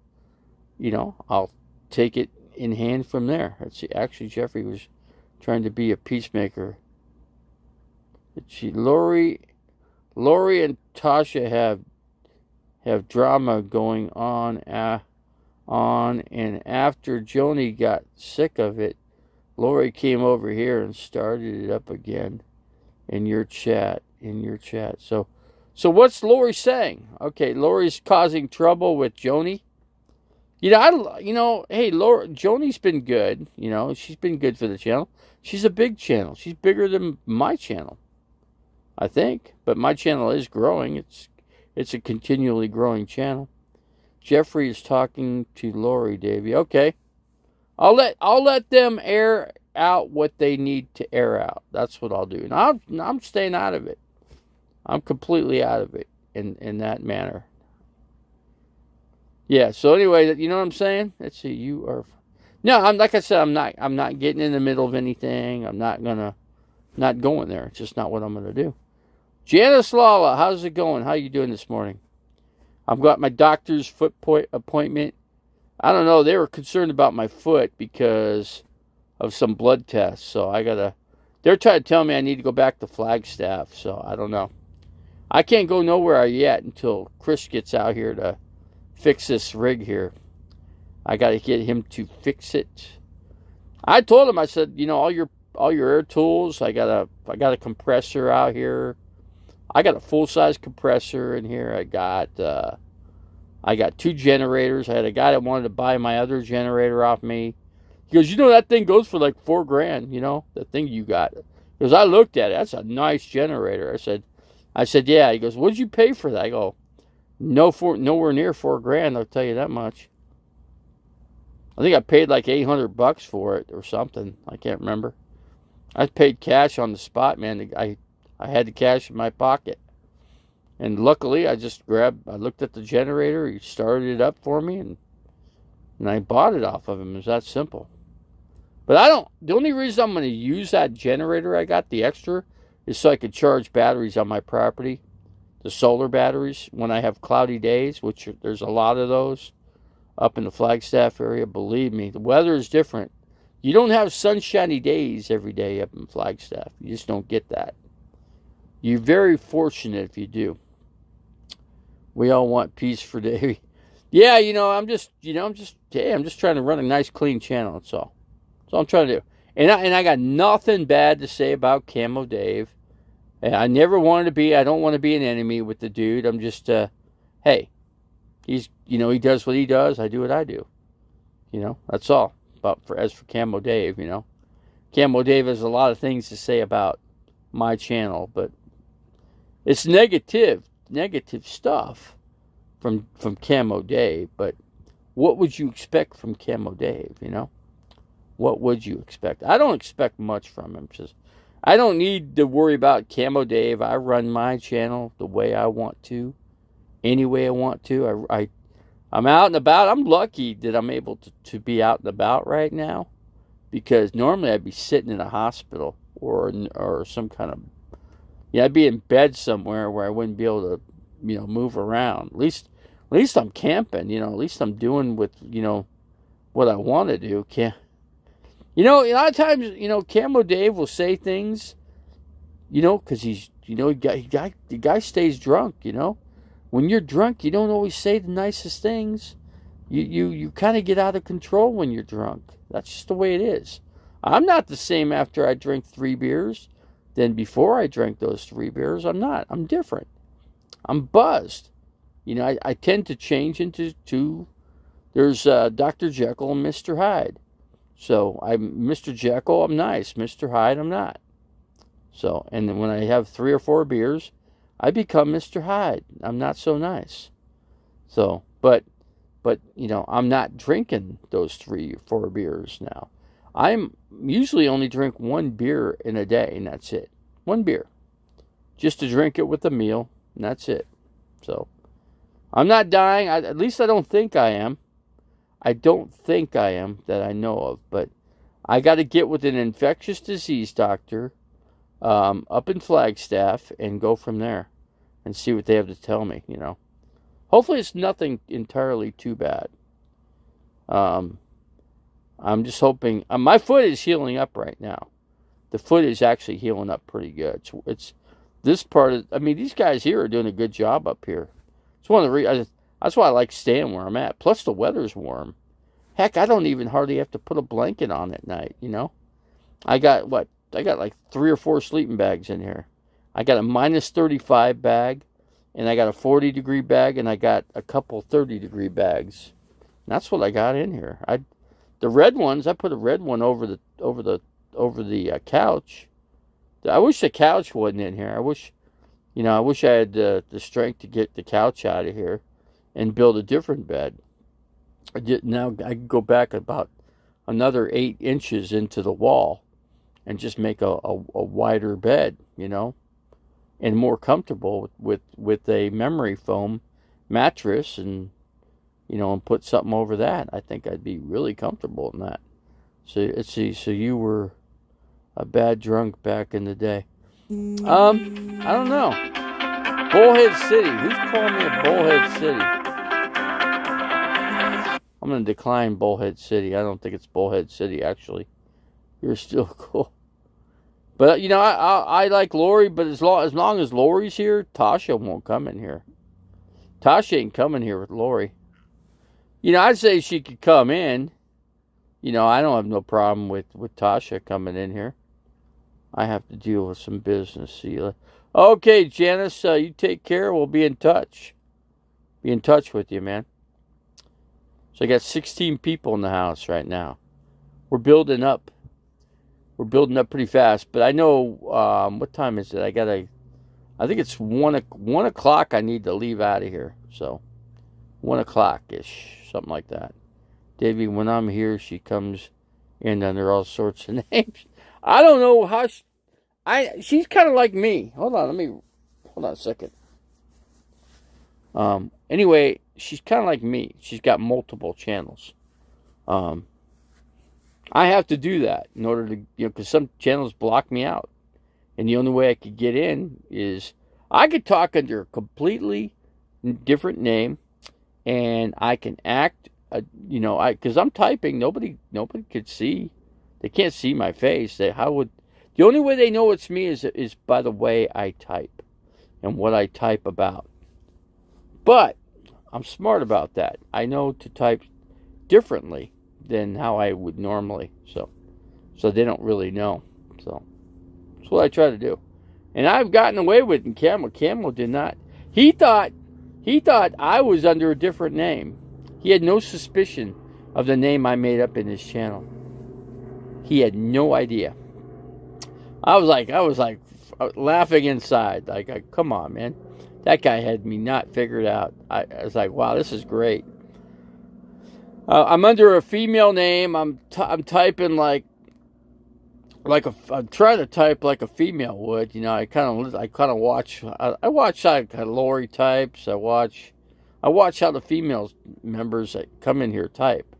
take it in hand from there. Let's see. Actually, Jeffrey was trying to be a peacemaker. Let's see. Lori and Tasha have drama going on, and after Joni got sick of it, Lori came over here and started it up again in your chat. So what's Lori saying? Okay, Lori's causing trouble with Joni. Hey, Lori, Joni's been good. She's been good for the channel. She's a big channel. She's bigger than my channel, I think. But my channel is growing. It's a continually growing channel. Jeffrey is talking to Lori, Davey. Okay, I'll let them air out what they need to air out. That's what I'll do. And I'm staying out of it. I'm completely out of it in that manner. Yeah. So anyway, you know what I'm saying? Let's see. You are. No, like I said, I'm not getting in the middle of anything. I'm not going there. It's just not what I'm gonna do. Janice Lala, how's it going? How you doing this morning? I've got my doctor's foot appointment. I don't know. They were concerned about my foot because of some blood tests. So they're trying to tell me I need to go back to Flagstaff. So I don't know. I can't go nowhere yet until Chris gets out here to fix this rig here. I got to get him to fix it. I told him, I said, all your air tools. I got a compressor out here. I got a full-size compressor in here. I got 2 generators. I had a guy that wanted to buy my other generator off me. He goes, that thing goes for like $4,000, the thing you got. Because I looked at it. That's a nice generator. I said, yeah. He goes, what did you pay for that? I go, nowhere near $4,000, I'll tell you that much. I think I paid like $800 for it or something. I can't remember. I paid cash on the spot, man. I had the cash in my pocket. And luckily, I looked at the generator. He started it up for me, and I bought it off of him. It was that simple. But the only reason I'm going to use that generator I got, the extra, is so I could charge batteries on my property. The solar batteries, when I have cloudy days, which there's a lot of those up in the Flagstaff area. Believe me, the weather is different. You don't have sunshiny days every day up in Flagstaff. You just don't get that. You're very fortunate if you do. We all want peace for Davey. Yeah, I'm just trying to run a nice, clean channel. That's all. That's all I'm trying to do. And I got nothing bad to say about Camo Dave. And I never wanted to be. I don't want to be an enemy with the dude. I'm just, hey, he does what he does. I do what I do. That's all. As for Camo Dave, Camo Dave has a lot of things to say about my channel, but it's negative stuff from Camo Dave. But what would you expect from Camo Dave? What would you expect? I don't expect much from him. I don't need to worry about Camo Dave. I run my channel the way I want to, any way I want to. I'm out and about. I'm lucky that I'm able to be out and about right now, because normally I'd be sitting in a hospital or some kind of, I'd be in bed somewhere where I wouldn't be able to, move around. At least I'm camping. At least I'm doing what I want to do. A lot of times, Camo Dave will say things, because the guy stays drunk. When you're drunk, you don't always say the nicest things. You kind of get out of control when you're drunk. That's just the way it is. I'm not the same after I drink 3 beers than before I drank those 3 beers. I'm not. I'm different. I'm buzzed. I tend to change into two. There's Dr. Jekyll and Mr. Hyde. So I'm Mr. Jekyll, I'm nice. Mr. Hyde, I'm not. So, and then when I have 3 or 4 beers, I become Mr. Hyde. I'm not so nice. So, but I'm not drinking those 3 or 4 beers now. I'm usually only drink 1 beer in a day, and that's it. 1 beer. Just to drink it with a meal, and that's it. So, I'm not dying. At least I don't think I am. I don't think I am, that I know of. But I got to get with an infectious disease doctor up in Flagstaff and go from there and see what they have to tell me, Hopefully it's nothing entirely too bad. I'm just hoping. My foot is healing up right now. The foot is actually healing up pretty good. It's this part of. These guys here are doing a good job up here. It's one of the reasons. That's why I like staying where I'm at. Plus the weather's warm. Heck, I don't even hardly have to put a blanket on at night. I got like 3 or 4 sleeping bags in here. I got a -35 bag, and I got a 40-degree bag, and I got a couple 30-degree bags. And that's what I got in here. The red ones, I put a red one over the couch. I wish the couch wasn't in here. I wish I had the strength to get the couch out of here and build a different bed. Now I can go back about another 8 inches into the wall and just make a wider bed, and more comfortable with a memory foam mattress and put something over that. I think I'd be really comfortable in that. So let's see. So you were a bad drunk back in the day. I don't know. Bullhead City. Who's calling me a Bullhead City? I'm going to decline Bullhead City. I don't think it's Bullhead City, actually. You're still cool. But, I like Lori, but as long as Lori's here, Tasha won't come in here. Tasha ain't coming here with Lori. I'd say she could come in. I don't have no problem with Tasha coming in here. I have to deal with some business. See you later. Okay, Janice, you take care. We'll be in touch. Be in touch with you, man. So I got 16 people in the house right now. We're building up. We're building up pretty fast. But I know, what time is it? I think it's 1 o'clock I need to leave out of here. So, 1 o'clock-ish, something like that. Davey, when I'm here, she comes in under all sorts of names. I don't know how she's kind of like me. Hold on a second. Anyway, she's kind of like me. She's got multiple channels. I have to do that in order to, because some channels block me out. And the only way I could get in is I could talk under a completely different name, and I can act, because I'm typing. Nobody could see. They can't see my face. The only way they know it's me is by the way I type and what I type about. But I'm smart about that. I know to type differently than how I would normally. So they don't really know. So that's what I try to do. And I've gotten away with it. And Camo did not. He thought He thought I was under a different name. He had no suspicion of the name I made up in his channel. He had no idea. I was like laughing inside. Like, come on, man. That guy had me not figured out. I was like, wow, this is great. I'm under a female name. I'm typing I'm trying to type like a female would. You know, I kind of watch. I watch how Lori types. I watch how the female members that come in here type,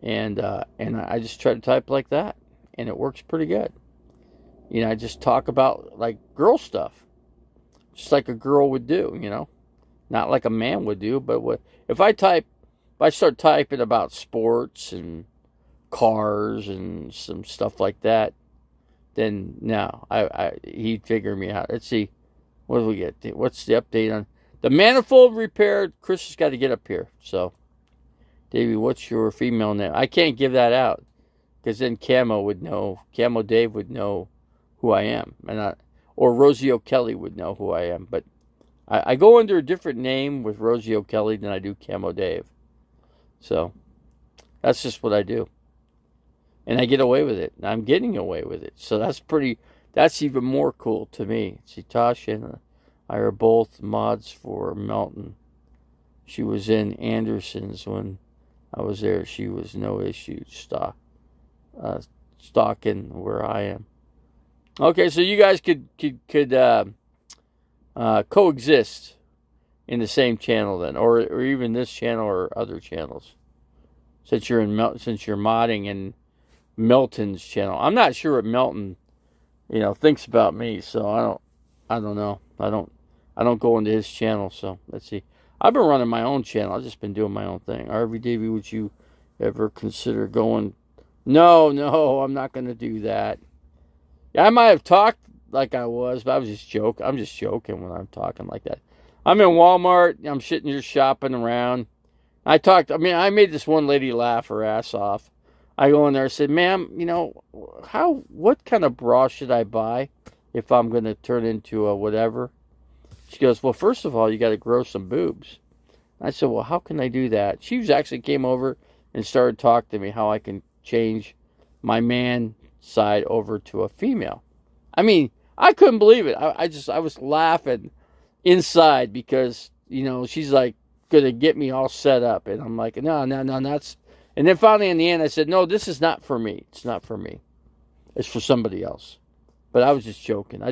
and I just try to type like that, and it works pretty good. You know, I just talk about like girl stuff, just like a girl would do. You know, not like a man would do. But if I start typing about sports and cars and some stuff like that, then no, he'd figure me out. Let's see, what do we get? What's the update on the manifold repaired? Chris has got to get up here. So, Davey, what's your female name? I can't give that out because then Camo Dave would know who I am, or Rosie O'Kelly would know who I am. But I go under a different name with Rosie O'Kelly than I do Camo Dave. So that's just what I do. And I get away with it. I'm getting away with it. So that's even more cool to me. See, Tasha and I are both mods for Melton. She was in Anderson's when I was there. She was no issue stalking where I am. Okay, so you guys could coexist in the same channel then, or even this channel or other channels. Since you're modding in Melton's channel. I'm not sure what Melton, thinks about me, so I don't know. I don't go into his channel, so let's see. I've been running my own channel. I've just been doing my own thing. RV Davey, would you ever consider going? No, I'm not going to do that. I might have talked like I was, but I was just joking. I'm just joking when I'm talking like that. I'm in Walmart. I'm sitting here shopping around. I made this one lady laugh her ass off. I go in there and said, ma'am, what kind of bra should I buy if I'm going to turn into a whatever? She goes, well, first of all, you got to grow some boobs. I said, well, how can I do that? She actually came over and started talking to me how I can change my man side over to a female. I mean, I couldn't believe it. I was laughing inside because, she's like going to get me all set up. And I'm like, no, that's... And then finally in the end, I said, no, this is not for me. It's not for me. It's for somebody else. But I was just joking.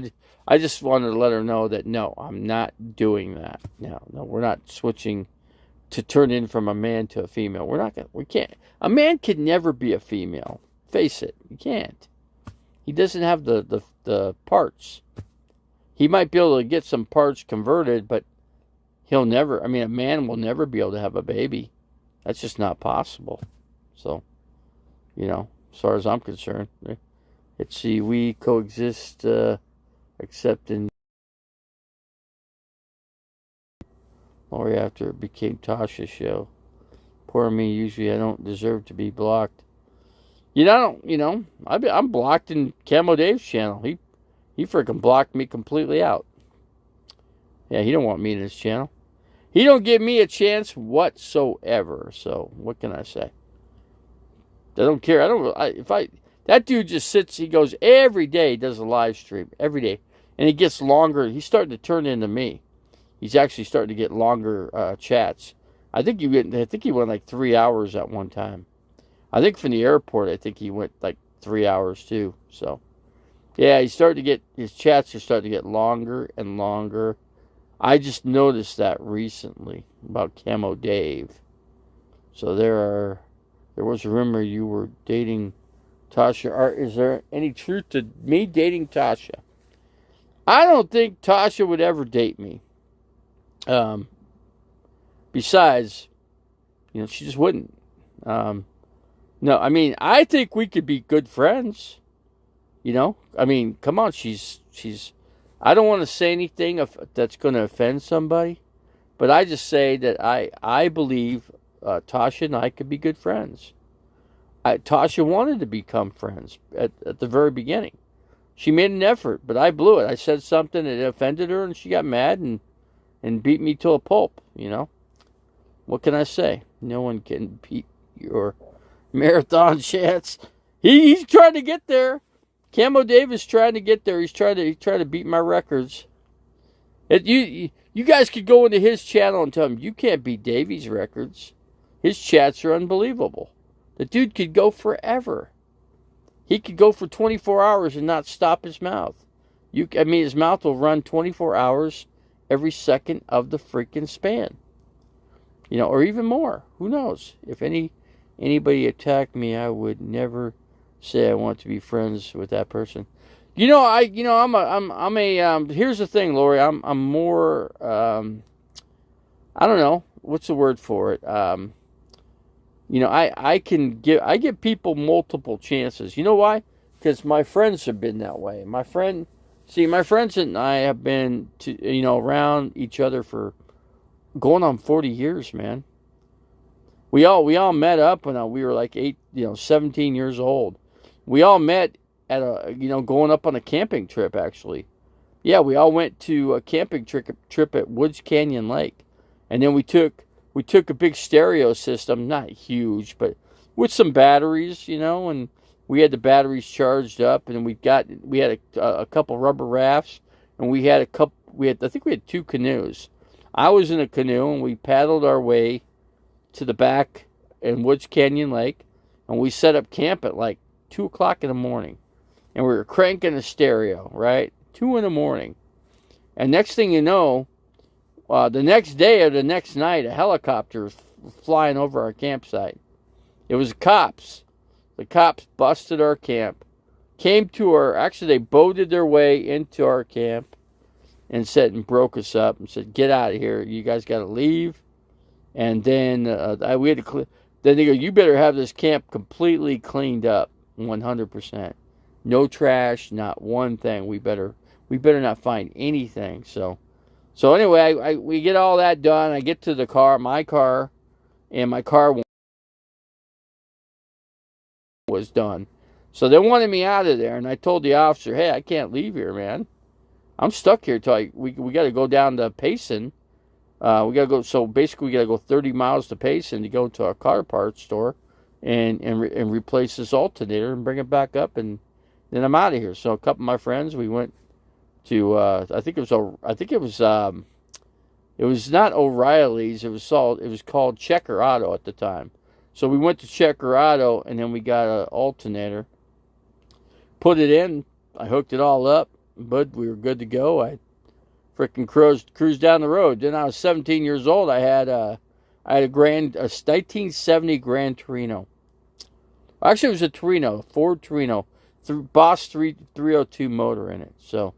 I just wanted to let her know that, no, I'm not doing that. No, we're not switching to turn in from a man to a female. We can't. A man can never be a female. Face it. You can't. He doesn't have the parts. He might be able to get some parts converted, but a man will never be able to have a baby. That's just not possible. So, as far as I'm concerned, let's see, we coexist, except in Lori after it became Tasha's show. Poor me, usually I don't deserve to be blocked. I'm blocked in Camo Dave's channel. He freaking blocked me completely out. Yeah, he don't want me in his channel. He don't give me a chance whatsoever. So what can I say? I don't care. That dude just sits. He goes every day. Does a live stream every day, and it gets longer. He's starting to turn into me. He's actually starting to get longer chats. I think he went like 3 hours at one time. I think from the airport, I think he went like 3 hours too. So yeah, his chats are starting to get longer and longer. I just noticed that recently about Camo Dave. So there was a rumor you were dating Tasha. Is there any truth to me dating Tasha? I don't think Tasha would ever date me. Besides, she just wouldn't. No, I think we could be good friends. Come on, she's. I don't want to say anything that's going to offend somebody, but I just say that I believe Tasha and I could be good friends. Tasha wanted to become friends at the very beginning. She made an effort, but I blew it. I said something that offended her, and she got mad, and and beat me to a pulp, you know. What can I say? No one can beat your marathon chance. He's trying to get there. Camo Davis trying to get there. He's trying to beat my records. You guys could go into his channel and tell him you can't beat Davey's records. His chats are unbelievable. The dude could go forever. He could go for 24 hours and not stop his mouth. His mouth will run 24 hours every second of the freaking span. You know, or even more. Who knows? If anybody attacked me, I would never say I want to be friends with that person. Here's the thing, Lori. I'm more, I don't know, what's the word for it? I give people multiple chances. You know why? Because my friends have been that way. My friends and I have been around each other for going on 40 years, man. We all met up when we were like 17 years old. We all met at going up on a camping trip, actually. Yeah, we all went to a camping trip at Woods Canyon Lake. And then we took a big stereo system, not huge, but with some batteries, and we had the batteries charged up, and we had a couple rubber rafts, and I think we had 2 canoes. I was in a canoe, and we paddled our way to the back in Woods Canyon Lake, and we set up camp at like 2 o'clock in the morning. And we were cranking the stereo, right? 2 in the morning. And next thing you know, the next day or the next night, a helicopter was flying over our campsite. It was cops. The cops busted our camp. Actually they boated their way into our camp and broke us up and said, get out of here. You guys got to leave. And then we had to then they go, you better have this camp completely cleaned up, 100%. No trash, not one thing. We better not find anything. So anyway, we get all that done. I get to my car, and my car was done. So they wanted me out of there, and I told the officer, hey, I can't leave here, man. I'm stuck here till we got to go down to Payson. We got to go. So basically, we got to go 30 miles to Payson to go to a car parts store and replace this alternator and bring it back up, and then I'm out of here. So a couple of my friends, we went to it was not O'Reilly's. It was called Checker Auto at the time. So we went to Checker Auto, and then we got an alternator, put it in. I hooked it all up, but we were good to go. I freaking cruised down the road. Then I was 17 years old. I had a 1970 Grand Torino. Actually, it was a Torino, Ford Torino, Boss 302 motor in it. So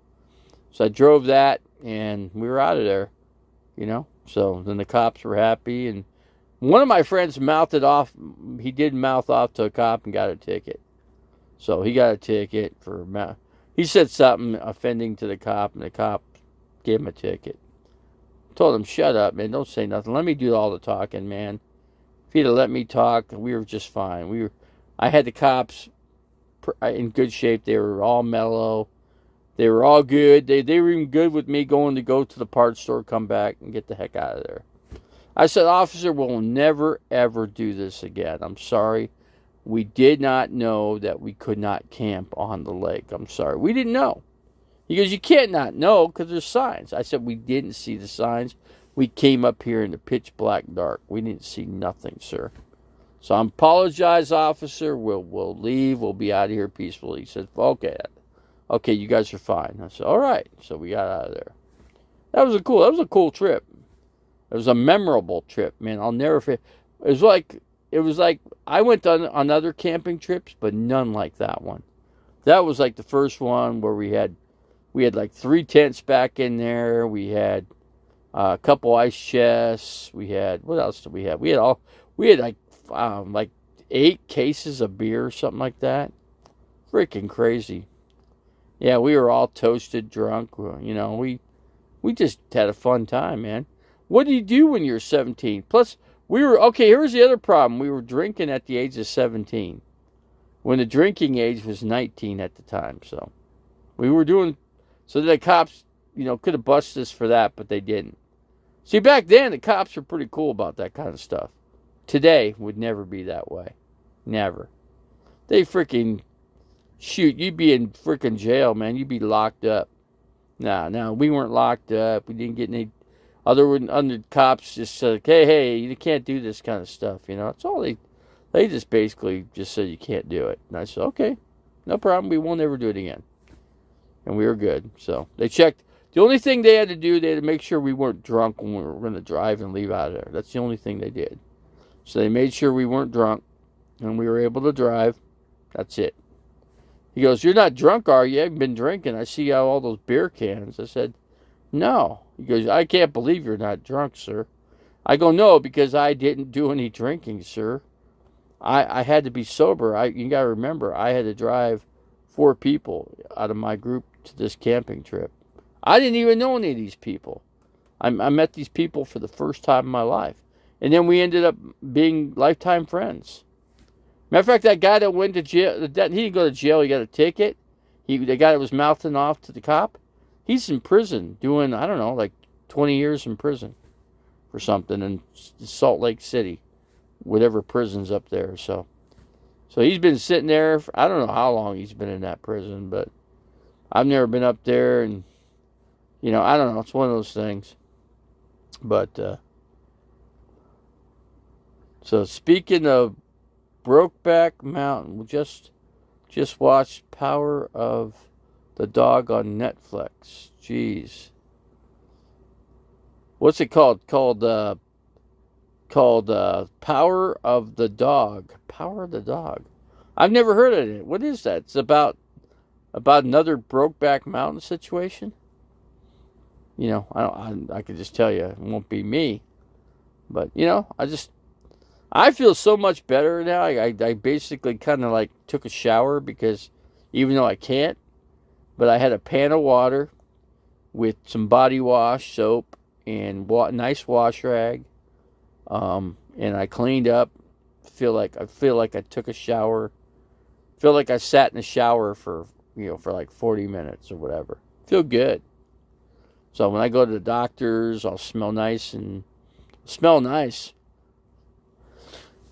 I drove that, and we were out of there, So then the cops were happy, and one of my friends mouthed off. He did mouth off to a cop and got a ticket. So he got a ticket for he said something offending to the cop, and the cop gave him a ticket. Told him, shut up, man. Don't say nothing. Let me do all the talking, man. If he'd have let me talk, we were just fine. I had the cops in good shape. They were all mellow. They were all good. They were even good with me going to go to the parts store, come back, and get the heck out of there. I said, officer, we'll never, ever do this again. I'm sorry. We did not know that we could not camp on the lake. I'm sorry. We didn't know. He goes, you can't not know because there's signs. I said, we didn't see the signs. We came up here in the pitch black dark. We didn't see nothing, sir. So I apologize, officer. We'll leave. We'll be out of here peacefully. He said, okay, you guys are fine. I said, all right. So we got out of there. That was a cool trip. It was a memorable trip, man. I'll never forget. It was like I went on other camping trips, but none like that one. That was like the first one where we had like 3 tents back in there. We had a couple ice chests. We had, what else did we have? We had like 8 cases of beer or something like that. Freaking crazy. Yeah, we were all toasted, drunk. We just had a fun time, man. What do you do when you're 17? Plus, here's the other problem. We were drinking at the age of 17. When the drinking age was 19 at the time. So, we were doing, so the cops, could have busted us for that, but they didn't. See, back then, the cops were pretty cool about that kind of stuff. Today would never be that way. Never. They freaking shoot. You'd be in freaking jail, man. You'd be locked up. No, we weren't locked up. We didn't get any other cops just said, hey, you can't do this kind of stuff. It's all they just basically just said you can't do it. And I said, okay, no problem. We won't ever do it again. And we were good. So they checked. The only thing they had to do, they had to make sure we weren't drunk when we were going to drive and leave out of there. That's the only thing they did. So they made sure we weren't drunk and we were able to drive. That's it. He goes, you're not drunk, are you? You haven't been drinking. I see all those beer cans. I said, no. He goes, I can't believe you're not drunk, sir. I go, no, because I didn't do any drinking, sir. I had to be sober. You got to remember, I had to drive 4 people out of my group to this camping trip. I didn't even know any of these people. I met these people for the first time in my life. And then we ended up being lifetime friends. Matter of fact, that guy that went to jail, he didn't go to jail, he got a ticket. The guy that was mouthing off to the cop, he's in prison doing, I don't know, like 20 years in prison for something in Salt Lake City, whatever prison's up there. So he's been sitting there, I don't know how long he's been in that prison, but I've never been up there, and I don't know. It's one of those things. But, so speaking of Brokeback Mountain, we just watched Power of the Dog on Netflix. Jeez. What's it called? Called Power of the Dog. Power of the Dog. I've never heard of it. What is that? It's about another Brokeback Mountain situation. I could just tell you it won't be me, but I feel so much better now. I basically kind of like took a shower because even though I can't, but I had a pan of water with some body wash, soap, and nice wash rag, and I cleaned up. I feel like I took a shower. Feel like I sat in the shower for like 40 minutes or whatever. Feel good. So when I go to the doctors, I'll smell nice.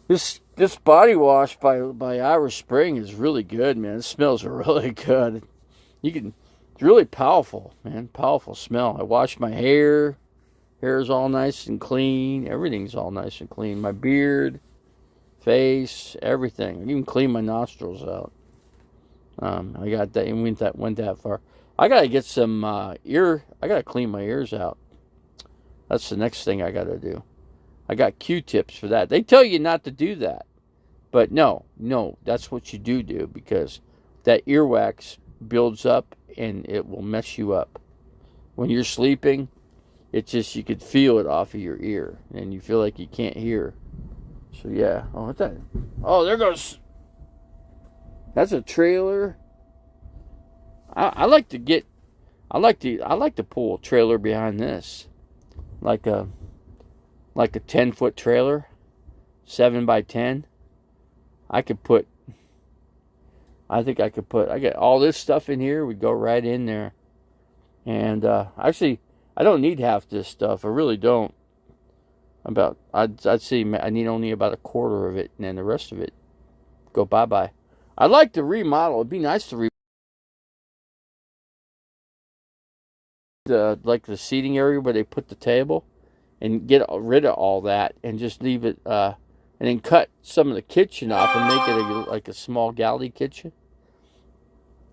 This body wash by Irish Spring is really good, man. It smells really good. It's really powerful, man. Powerful smell. I wash my hair. Hair's all nice and clean. Everything's all nice and clean. My beard, face, everything. I even clean my nostrils out. I got that and went that far. I gotta get some I gotta clean my ears out. That's the next thing I gotta do. I got Q-tips for that. They tell you not to do that. But no, that's what you do because that earwax builds up and it will mess you up. When you're sleeping, it's just, you could feel it off of your ear and you feel like you can't hear. So yeah. Oh, what's that? Oh, there goes. That's a trailer. I like to pull a trailer behind this. Like a 10-foot trailer, 7x10. I got all this stuff in here, would go right in there. And actually, I don't need half this stuff. I really don't. I'd say I need only about a quarter of it, and then the rest of it go bye-bye. I'd like to remodel. It'd be nice to like the seating area where they put the table, and get rid of all that and just leave it, and then cut some of the kitchen off and make it like a small galley kitchen.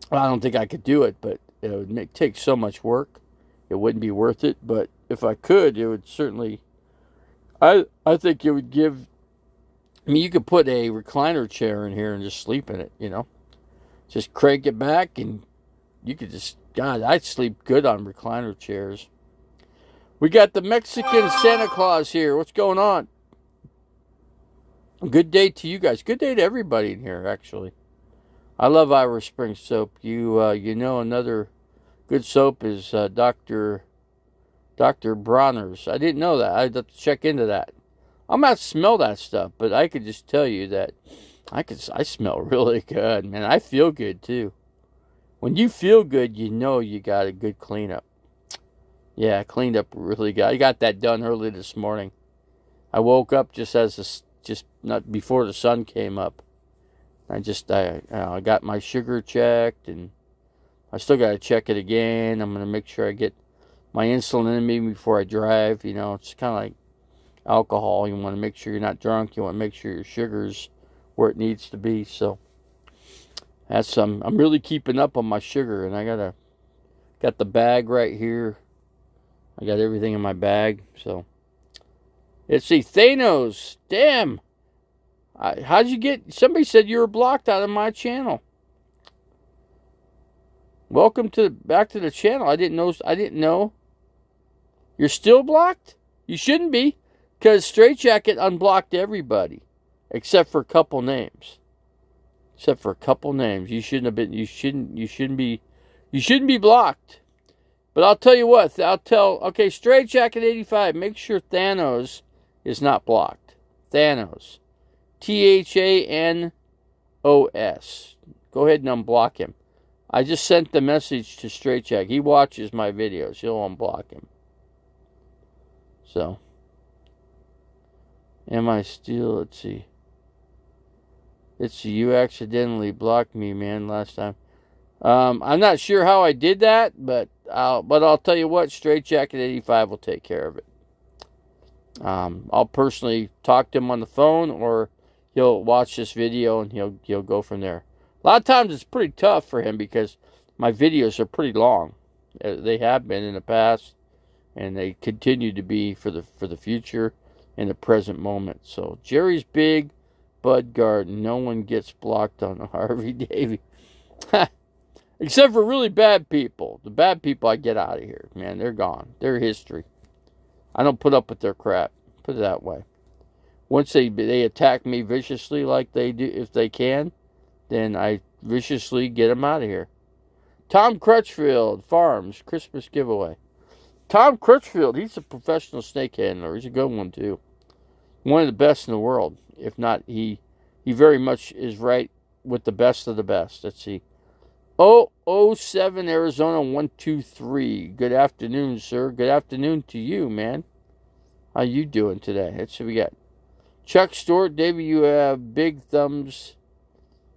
Well, I don't think I could do it, but it would take so much work. It wouldn't be worth it. But if I could, it would certainly. I think it would give. I mean, you could put a recliner chair in here and just sleep in it. Just crank it back, and you could just. God, I'd sleep good on recliner chairs. We got the Mexican Santa Claus here. What's going on? Good day to you guys. Good day to everybody in here, actually. I love Irish Spring soap. Another good soap is Dr. Bronner's. I didn't know that. I'd have to check into that. I'm not smell that stuff, but I could just tell you that I smell really good, man. I feel good too. When you feel good, you know you got a good cleanup. Yeah, I cleaned up really good. I got that done early this morning. I woke up just not before the sun came up. I got my sugar checked, and I still got to check it again. I'm gonna make sure I get my insulin in me before I drive. It's kind of like alcohol. You want to make sure you're not drunk. You want to make sure your sugar's where it needs to be. So that's I'm really keeping up on my sugar, and I got the bag right here. I got everything in my bag. So let's see, Thanos. Damn, how'd you get? Somebody said you were blocked out of my channel. Welcome back to the channel. I didn't know. You're still blocked? You shouldn't be, because Straight Jacket unblocked everybody, except for a couple names. You shouldn't have been. You shouldn't be blocked. But I'll tell you what. Okay, Straight Jacket 85. Make sure Thanos is not blocked. Thanos, Thanos. Go ahead and unblock him. I just sent the message to Straight Jacket. He watches my videos. He'll unblock him. So, am I still? Let's see. You accidentally blocked me, man, last time. I'm not sure how I did that, but I'll tell you what, Straight Jacket 85 will take care of it. I'll personally talk to him on the phone, or he'll watch this video and he'll go from there. A lot of times it's pretty tough for him because my videos are pretty long. They have been in the past, and they continue to be for the future and the present moment. So Jerry's Big Bud Garden. No one gets blocked on Harvey Davy. Except for really bad people. The bad people, I get out of here. Man, they're gone. They're history. I don't put up with their crap. Put it that way. Once they attack me viciously like they do, if they can, then I viciously get them out of here. Tom Crutchfield Farms Christmas giveaway. Tom Crutchfield, he's a professional snake handler. He's a good one too. One of the best in the world. If not, he very much is right with the best of the best. Let's see. 007 Arizona 123. Good afternoon, sir. Good afternoon to you, man. How you doing today? Let's see what we got. Chuck Stewart, David, you have big thumbs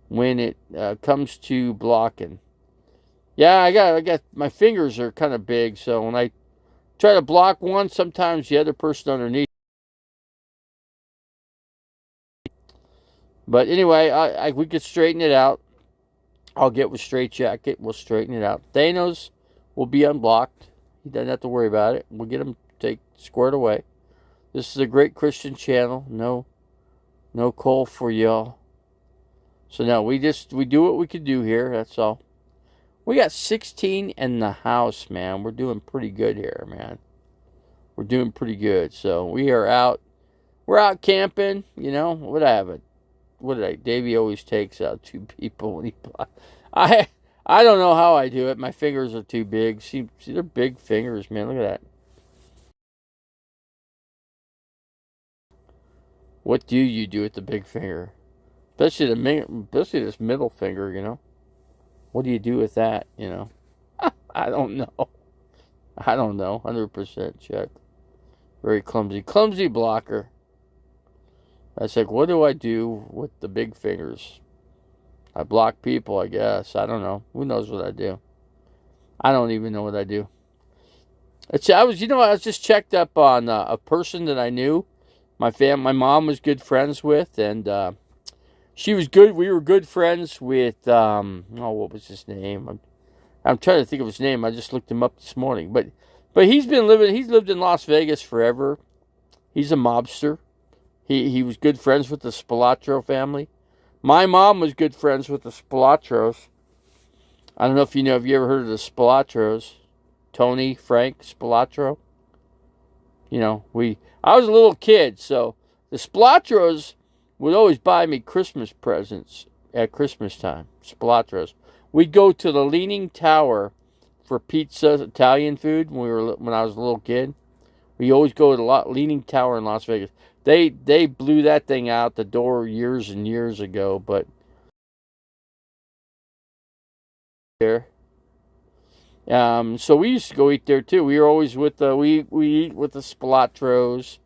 when it comes to blocking. Yeah, I got my fingers are kind of big, so when I try to block one, sometimes the other person underneath. But anyway, we could straighten it out. I'll get with Straight Jacket. We'll straighten it out. Thanos will be unblocked. He doesn't have to worry about it. We'll get him squared away. This is a great Christian channel. No coal for y'all. So now we do what we can do here. That's all. We got 16 in the house, man. We're doing pretty good here, man. We're doing pretty good. So we are out. We're out camping. Davey always takes out 2 people when he blocks. I don't know how I do it. My fingers are too big. See, they're big fingers, man. Look at that. What do you do with the big finger? Especially this middle finger, What do you do with that, I don't know. 100% check. Very clumsy. Clumsy blocker. That's like, what do I do with the big fingers? I block people, I guess. I don't know. Who knows what I do? I don't even know what I do. I was just checked up on a person that I knew. My mom was good friends with, and she was good. We were good friends with, what was his name? I'm trying to think of his name. I just looked him up this morning. But he's lived in Las Vegas forever. He's a mobster. He was good friends with the Spilatro family. My mom was good friends with the Spilatros. I don't know if have you ever heard of the Spilatros? Tony, Frank Spilatro. I was a little kid, so the Spilatros would always buy me Christmas presents at Christmas time. Spilatros. We'd go to the Leaning Tower for pizza, Italian food when I was a little kid. We always go to the Leaning Tower in Las Vegas. They blew that thing out the door years and years ago, but So we used to go eat there too. We were always with the we eat with the Spalatros,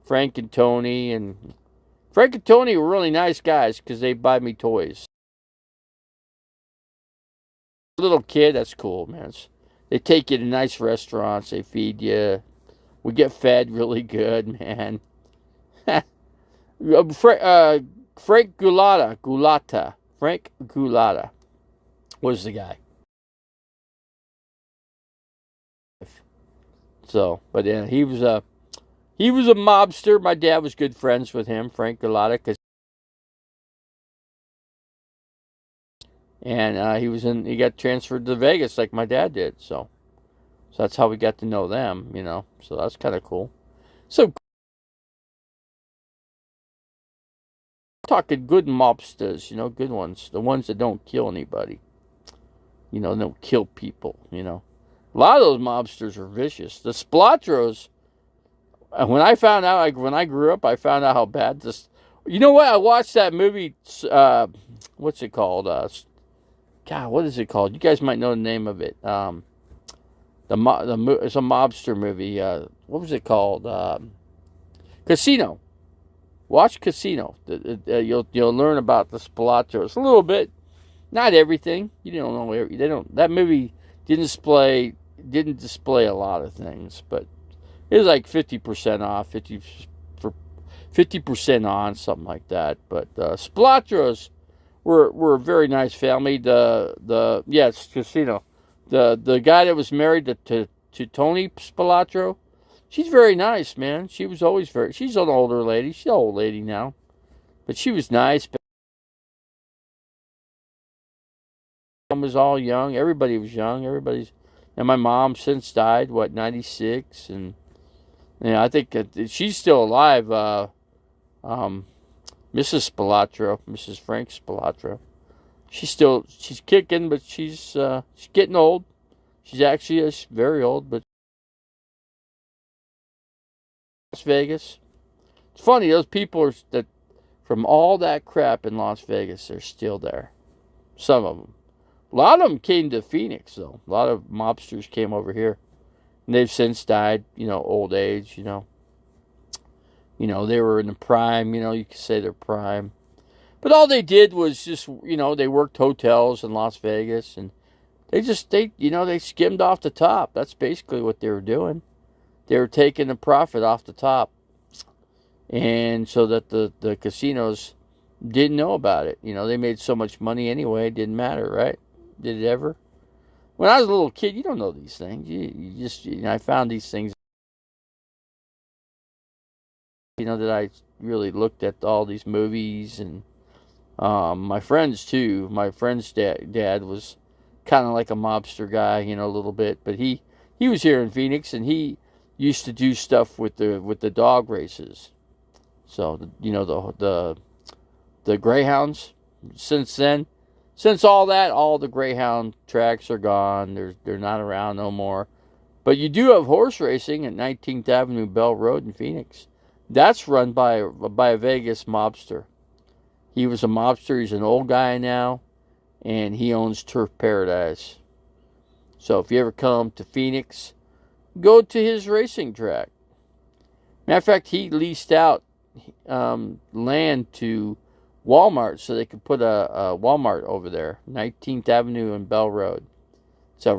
Frank and Tony, and Frank and Tony were really nice guys because they buy me toys. Little kid, that's cool, man. They take you to nice restaurants. They feed you. We get fed really good, man. Frank Gulata was the guy. So, but yeah, he was a mobster. My dad was good friends with him, Frank Gulata, and he got transferred to Vegas like my dad did. So that's how we got to know them, you know. So that's kind of cool. So talking good mobsters, you know, good ones, the ones that don't kill anybody, you know, don't kill people, you know. A lot of those mobsters are vicious. The Splatros, when I found out, like when I grew up, I found out how bad this. You know what? I watched that movie. What's it called? God, what is it called? You guys might know the name of it. It's a mobster movie. What was it called? Casino. Watch Casino. You'll learn about the Splatros a little bit. Not everything. You don't know. They don't. That movie didn't display a lot of things, but it was like 50% off, 50% on, something like that. But Splatros were a very nice family. It's Casino. The guy that was married to Tony Spalatro, she's very nice, man. She was always she's an older lady. She's an old lady now. But she was nice. Was all young. Everybody was young. And my mom since died, 96, and I think she's still alive. Mrs. Spalatro, Mrs. Frank Spalatro. She's kicking, but she's getting old. She's actually very old, but Las Vegas. It's funny, those people that from all that crap in Las Vegas, they're still there. Some of them. A lot of them came to Phoenix, though. A lot of mobsters came over here. And they've since died, you know, old age, you know. You know, they were in the prime, you know, you could say they're prime. But all they did was just, you know, they worked hotels in Las Vegas. And they skimmed off the top. That's basically what they were doing. They were taking the profit off the top. And so that the casinos didn't know about it. You know, they made so much money anyway, it didn't matter, right? Did it ever? When I was a little kid, you don't know these things. I found these things, you know, that I really looked at all these movies and my friends too. My friend's dad was kind of like a mobster guy, you know, a little bit, but he was here in Phoenix and he used to do stuff with the dog races. So you know the greyhounds. Since all the greyhound tracks are gone. They're not around no more. But you do have horse racing at 19th Avenue Bell Road in Phoenix. That's run by a Vegas mobster. He was a mobster. He's an old guy now, and he owns Turf Paradise. So if you ever come to Phoenix, go to his racing track. Matter of fact, he leased out land to Walmart so they could put a Walmart over there, 19th Avenue and Bell Road. It's a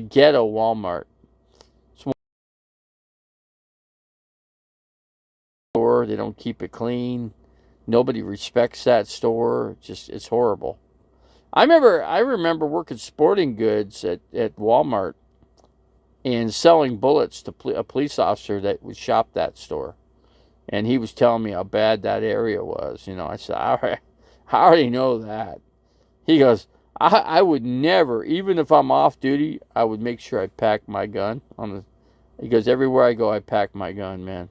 ghetto Walmart. Store, they don't keep it clean. Nobody respects that store. It's horrible. I remember working sporting goods at Walmart and selling bullets to a police officer that would shop that store. And he was telling me how bad that area was. You know, I said, I already know that. He goes, I would never, even if I'm off duty, I would make sure I pack my gun. He goes, everywhere I go, I pack my gun, man.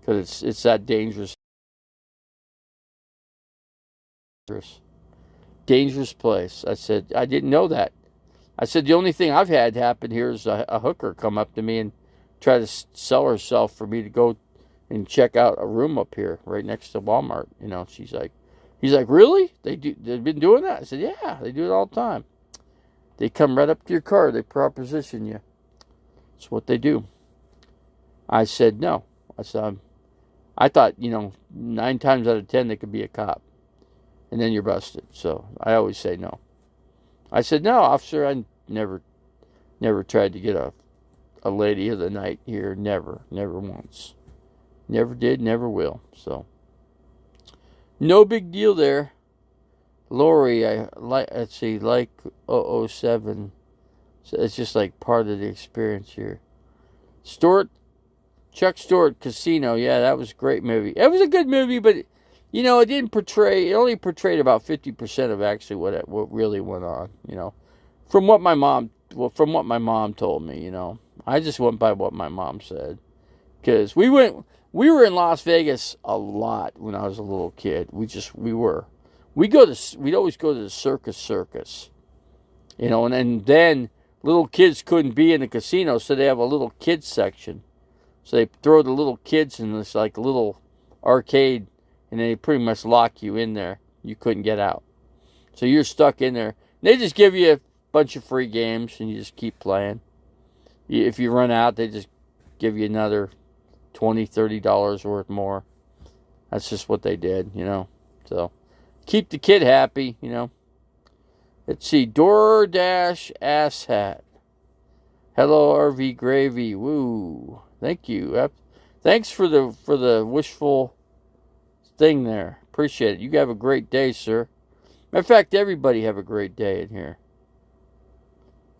Because it's that dangerous. Dangerous place. I said, I didn't know that. I said, the only thing I've had happen here is a hooker come up to me and try to sell herself for me to go and check out a room up here right next to Walmart. You know, he's like, really? They've been doing that? I said, yeah, they do it all the time. They come right up to your car. They proposition you. That's what they do. I said no. I said, I thought, 9 times out of 10 they could be a cop. And then you're busted. So I always say no. I said, no, officer, I never tried to get a lady of the night here. Never once. Never did, never will. So no big deal there. Lori, let's see, like 007. So it's just like part of the experience here. Chuck Stewart, Casino. Yeah, that was a great movie. It was a good movie, but it only portrayed about 50% of actually what really went on, From what my mom told me, I just went by what my mom said. Cuz we were in Las Vegas a lot when I was a little kid. We'd always go to the circus. And then little kids couldn't be in the casino, so they have a little kids section. So they throw the little kids in this like little arcade, and they pretty much lock you in there. You couldn't get out. So you're stuck in there. They just give you a bunch of free games, and you just keep playing. If you run out, they just give you another $20, $30 worth more. That's just what they did, So keep the kid happy, Let's see. DoorDash asshat. Hello, RV Gravy. Woo. Thank you. Thanks for the wishful thing there. Appreciate it. You have a great day, sir. Matter of fact, everybody have a great day in here.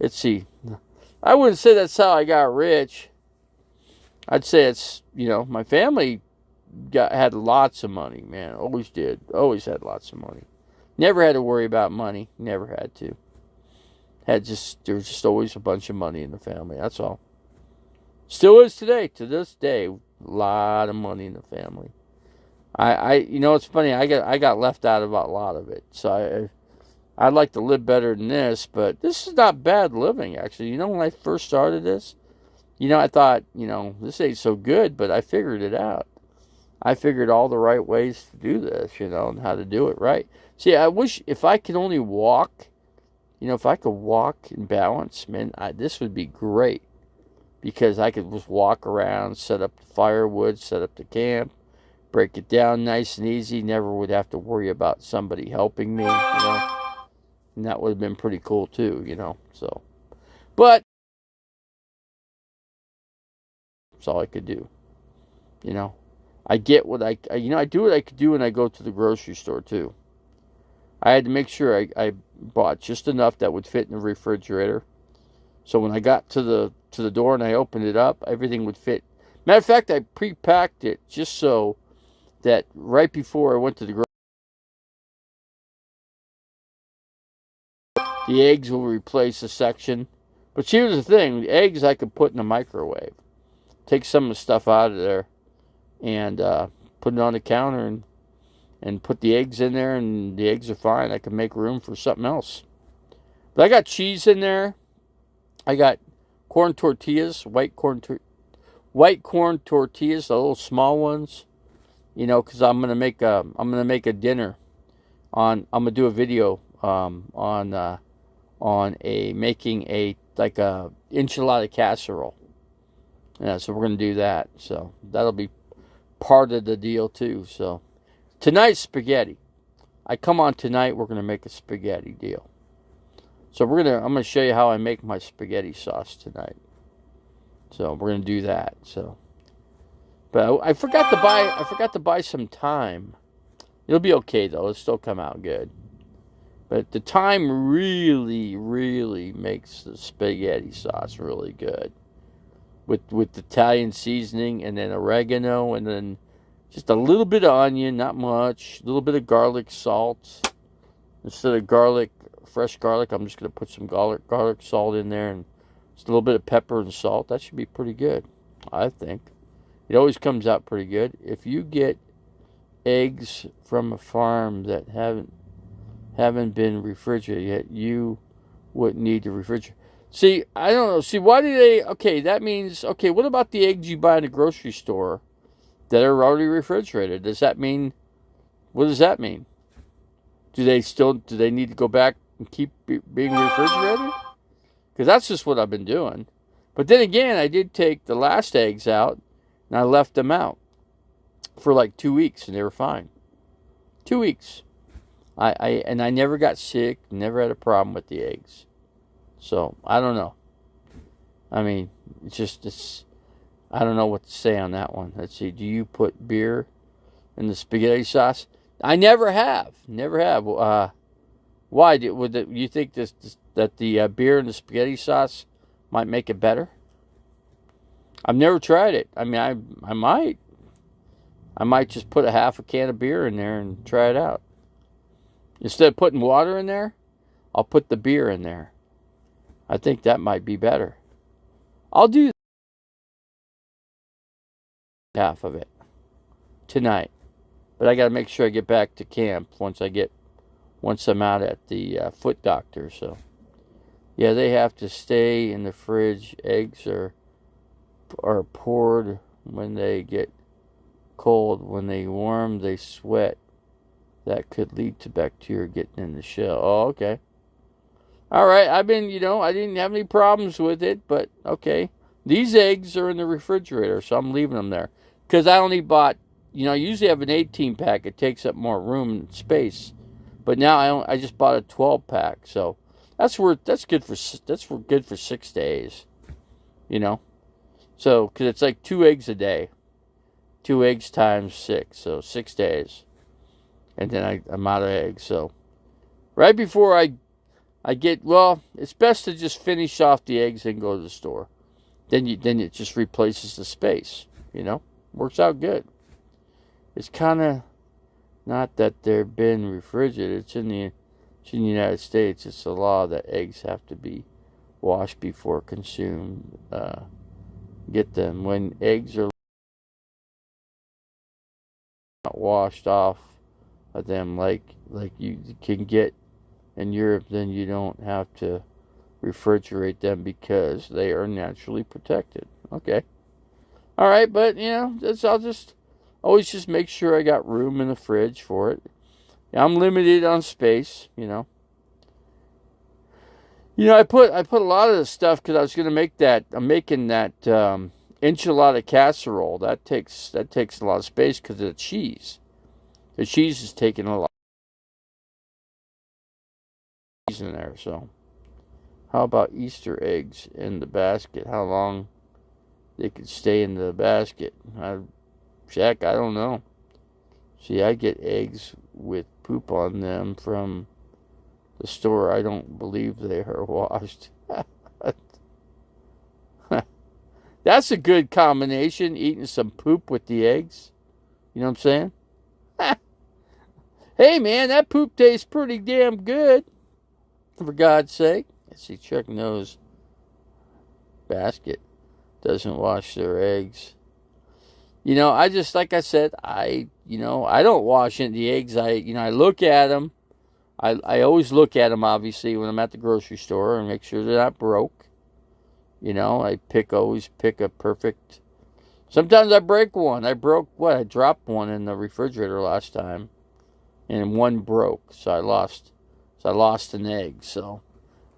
Let's see. I wouldn't say that's how I got rich. I'd say it's, my family had lots of money, man. Always did. Always had lots of money. Never had to worry about money. Never had to. There was just always a bunch of money in the family. That's all. Still is today. To this day, a lot of money in the family. It's funny. I got left out of a lot of it. So I'd like to live better than this, but this is not bad living, actually. When I first started this, I thought, this ain't so good, but I figured it out. I figured all the right ways to do this, and how to do it right. See, I wish if I could only walk, if I could walk and balance, man, this would be great. Because I could just walk around, set up the firewood, set up the camp, break it down nice and easy. Never would have to worry about somebody helping me, And that would have been pretty cool too, So, but that's all I could do, I get what I do what I could do when I go to the grocery store too. I had to make sure I bought just enough that would fit in the refrigerator. So when I got to the door and I opened it up, everything would fit. Matter of fact, I pre-packed it just so that right before I went to the grocery, the eggs will replace a section. But here's the thing, the eggs I could put in the microwave. Take some of the stuff out of there and put it on the counter and put the eggs in there, and the eggs are fine. I can make room for something else. But I got cheese in there. I got corn tortillas, white corn tortillas, the little small ones. Because I'm gonna make a dinner I'm gonna do a video on making a enchilada casserole. Yeah, so we're gonna do that. So that'll be part of the deal too. So tonight's spaghetti. I come on tonight. We're gonna make a spaghetti deal. So I'm gonna show you how I make my spaghetti sauce tonight. So we're gonna do that. So, but I forgot to buy some thyme. It'll be okay though. It'll still come out good. But the thyme really, really makes the spaghetti sauce really good. With Italian seasoning and then oregano and then just a little bit of onion, not much. A little bit of garlic salt. Instead of fresh garlic, I'm just going to put some garlic salt in there and just a little bit of pepper and salt. That should be pretty good, I think. It always comes out pretty good. If you get eggs from a farm that haven't been refrigerated yet, you wouldn't need to refrigerate. See, I don't know. See, why do they... Okay, that means... Okay, what about the eggs you buy in the grocery store that are already refrigerated? Does that mean... What does that mean? Do they need to go back and keep being refrigerated? Because that's just what I've been doing. But then again, I did take the last eggs out, and I left them out for like 2 weeks, and they were fine. 2 weeks. I never got sick, never had a problem with the eggs. So, I don't know. I mean, it's I don't know what to say on that one. Let's see. Do you put beer in the spaghetti sauce? I never have. Never have. Why? You think that the beer in the spaghetti sauce might make it better? I've never tried it. I mean, I might. I might just put a half a can of beer in there and try it out. Instead of putting water in there, I'll put the beer in there. I think that might be better. I'll do half of it tonight. But I got to make sure I get back to camp once I'm out at the foot doctor. So, yeah, they have to stay in the fridge. Eggs are poured when they get cold. When they warm, they sweat. That could lead to bacteria getting in the shell. Oh, okay. All right. I didn't have any problems with it, but okay. These eggs are in the refrigerator, so I'm leaving them there. Because I only bought, I usually have an 18-pack. It takes up more room and space. But now I just bought a 12-pack, so that's good for 6 days, So, because it's like 2 eggs a day. 2 eggs times 6, so 6 days. And then I'm out of eggs. So, right before I get, it's best to just finish off the eggs and go to the store. Then it just replaces the space, Works out good. It's kind of not that they're been refrigerated. It's in the United States. It's a law that eggs have to be washed before consumed. Get them when eggs are not washed off of them like you can get in Europe, then you don't have to refrigerate them because they are naturally protected. Okay. All right, but I'll just always just make sure I got room in the fridge for it. I'm limited on space, I put a lot of the stuff because I was going to make that. I'm making that enchilada casserole. That takes a lot of space because of the cheese. The cheese is taking a lot of cheese in there. So, how about Easter eggs in the basket? How long they could stay in the basket? I don't know. See, I get eggs with poop on them from the store. I don't believe they are washed. That's a good combination, eating some poop with the eggs. You know what I'm saying? Hey, man, that poop tastes pretty damn good. For God's sake. Let's see, Chuck knows basket doesn't wash their eggs. I just, like I said, I don't wash the eggs. I look at them. I always look at them, obviously, when I'm at the grocery store and make sure they're not broke. I always pick a perfect. Sometimes I break one. I dropped one in the refrigerator last time, and one broke, so I lost an egg. So,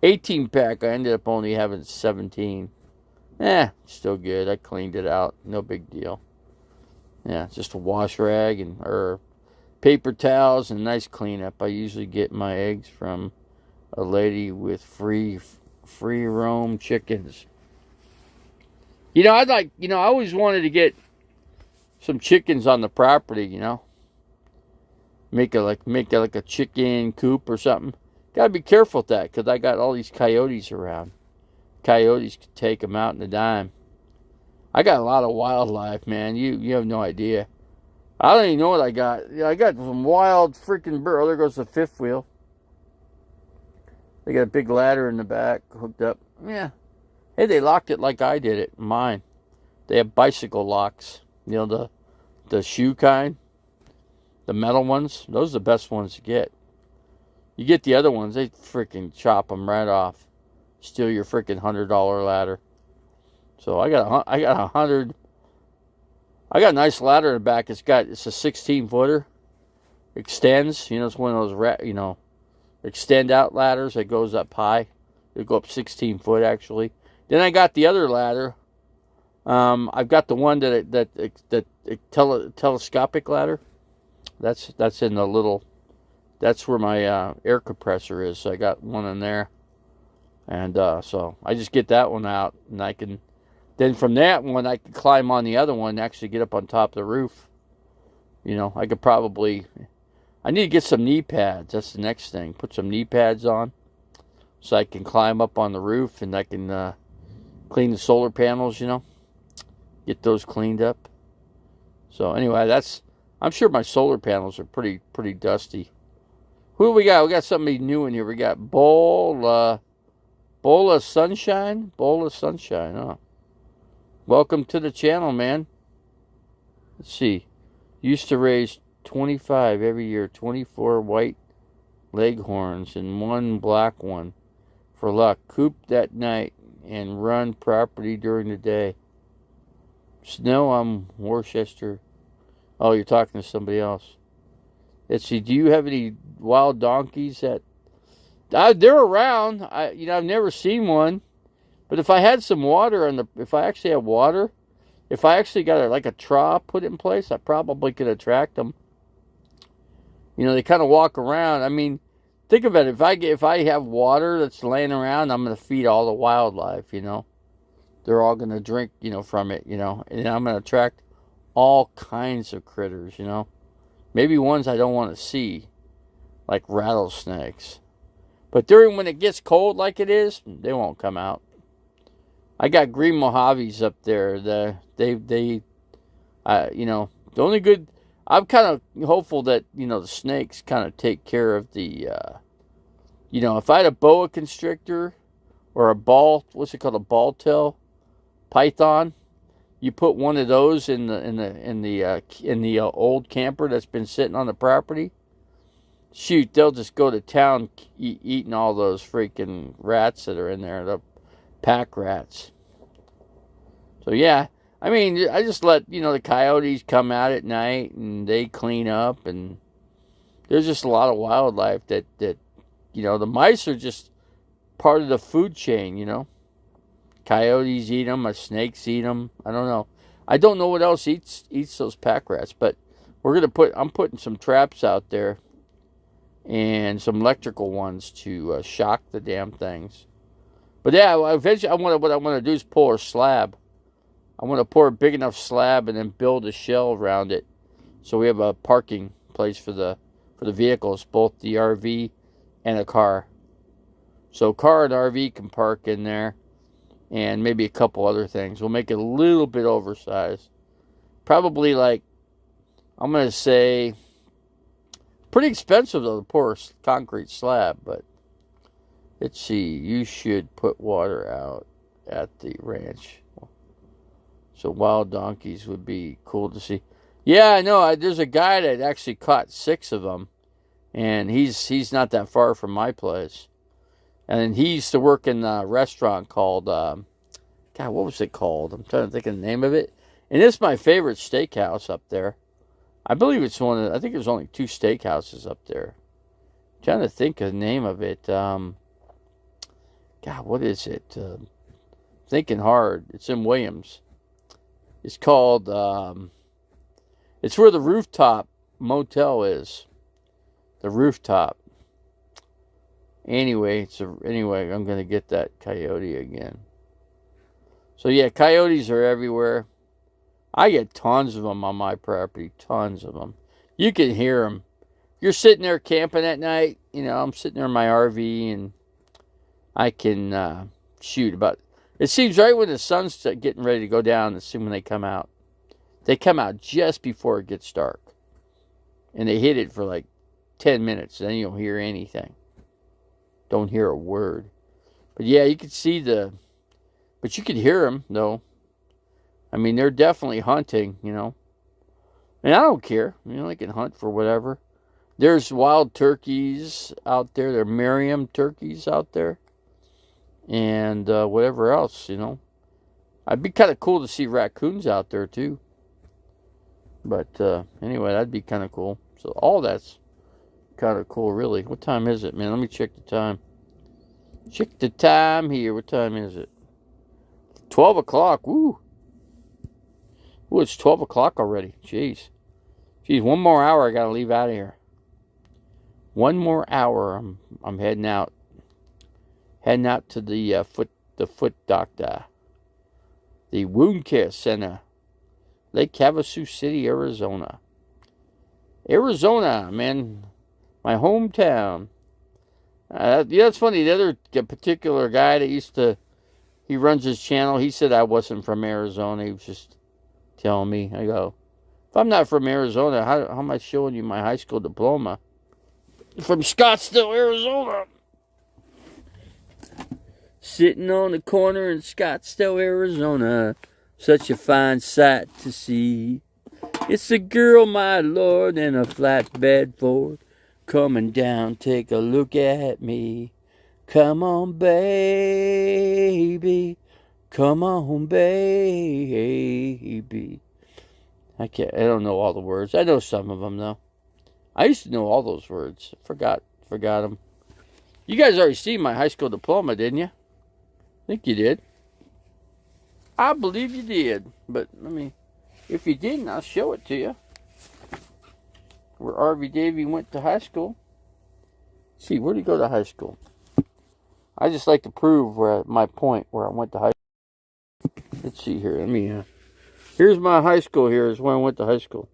18-pack, I ended up only having 17. Still good. I cleaned it out. No big deal. Yeah, just a wash rag or paper towels and nice cleanup. I usually get my eggs from a lady with free roam chickens. I always wanted to get some chickens on the property, Make it like a chicken coop or something. Got to be careful with that because I got all these coyotes around. Coyotes could take them out in a dime. I got a lot of wildlife, man. You have no idea. I don't even know what I got. I got some wild freaking bird. Oh, there goes the fifth wheel. They got a big ladder in the back hooked up. Yeah. Hey, they locked it like I did it. Mine. They have bicycle locks. The shoe kind. The metal ones. Those are the best ones to get. You get the other ones, they freaking chop them right off. Steal your freaking $100 ladder. So I got a nice ladder in the back. It's a 16-footer. Extends. It's one of those extend out ladders that goes up high. It'll go up 16 foot actually. Then I got the other ladder. I've got the one that telescopic ladder. That's in the little. That's where my air compressor is. So I got one in there, and so I just get that one out, and I can. Then from that one, I can climb on the other one and actually get up on top of the roof. You know, I could probably. I need to get some knee pads. That's the next thing. Put some knee pads on, so I can climb up on the roof and I can clean the solar panels. You know, get those cleaned up. So anyway, that's. I'm sure my solar panels are pretty dusty. Who do we got? We got somebody new in here. We got Bowl of Sunshine. Bowl of Sunshine. Huh? Welcome to the channel, man. Let's see. Used to raise 25 every year. 24 white leghorns and 1 black one for luck. Coop that night and run property during the day. Snow, I'm Worcester. Oh, you're talking to somebody else. Let's see. Do you have any wild donkeys that... they're around. I've never seen one. But if I had some water if I actually have water, if I actually got a trough put in place, I probably could attract them. You know, they kind of walk around. I mean, think of it. If I have water that's laying around, I'm going to feed all the wildlife. You know, they're all going to drink. You know, from it. You know, and I'm going to attract all kinds of critters. You know, maybe ones I don't want to see, like rattlesnakes. But when it gets cold like it is, they won't come out. I got green Mojaves up there. You know, the only good. I'm kind of hopeful that the snakes kind of take care of the. You know, if I had a boa constrictor, or what's it called, a ball tail python, you put one of those in the old camper that's been sitting on the property. Shoot, they'll just go to town eating all those freaking rats that are in there. The pack rats. So yeah, I mean, I just let the coyotes come out at night and they clean up, and there's just a lot of wildlife that the mice are just part of the food chain. You know, coyotes eat them, snakes eat them. I don't know. I don't know what else eats those pack rats, but I'm putting some traps out there and some electrical ones to shock the damn things. But yeah, eventually what I want to do is pour a slab. I want to pour a big enough slab and then build a shell around it, so we have a parking place for the vehicles, both the RV and a car. So car and RV can park in there, and maybe a couple other things. We'll make it a little bit oversized. Probably I'm going to say, pretty expensive though to pour a concrete slab, but let's see. You should put water out at the ranch. So wild donkeys would be cool to see. Yeah, I know. There's a guy that actually caught 6 of them, and he's not that far from my place. And he used to work in a restaurant called, God, what was it called? I'm trying to think of the name of it. And it's my favorite steakhouse up there. I believe it's I think there's only 2 steakhouses up there. I'm trying to think of the name of it. God, what is it? Thinking hard. It's in Williams. It's called, it's where the rooftop motel is. The rooftop. Anyway, I'm going to get that coyote again. So yeah, coyotes are everywhere. I get tons of them on my property. Tons of them. You can hear them. You're sitting there camping at night. I'm sitting there in my RV, and I can shoot about... It seems right when the sun's getting ready to go down, that's when they come out. They come out just before it gets dark. And they hit it for 10 minutes. Then you don't hear anything. Don't hear a word. But yeah, you could see but you could hear them, though. I mean, they're definitely hunting, And I don't care. They can hunt for whatever. There's wild turkeys out there. There are Merriam turkeys out there. And whatever else, I'd be kind of cool to see raccoons out there, too. But anyway, that'd be kind of cool. So all that's kind of cool, really. What time is it, man? Let me check the time. Check the time here. What time is it? 12 o'clock. Woo. Ooh, it's 12 o'clock already. Jeez. Jeez, one more hour. I got to leave out of here. One more hour. I'm heading out. Heading out to the foot doctor. The Wound Care Center. Lake Havasu City, Arizona. Arizona, man. My hometown. Yeah, it's funny. The other particular guy that he runs his channel, he said I wasn't from Arizona. He was just telling me. I go, if I'm not from Arizona, how am I showing you my high school diploma? From Scottsdale, Arizona. Sitting on the corner in Scottsdale, Arizona. Such a fine sight to see. It's a girl, my lord, in a flatbed Ford. Coming down, take a look at me. Come on, baby. Come on, baby. I don't know all the words. I know some of them, though. I used to know all those words. Forgot them. You guys already seen my high school diploma, didn't you? I think you did. I believe you did. But, if you didn't, I'll show it to you. Where R.V. Davey went to high school. Let's see, where did he go to high school? I just like to prove my point where I went to high school. Let's see here. Here's my high school. Here's where I went to high school.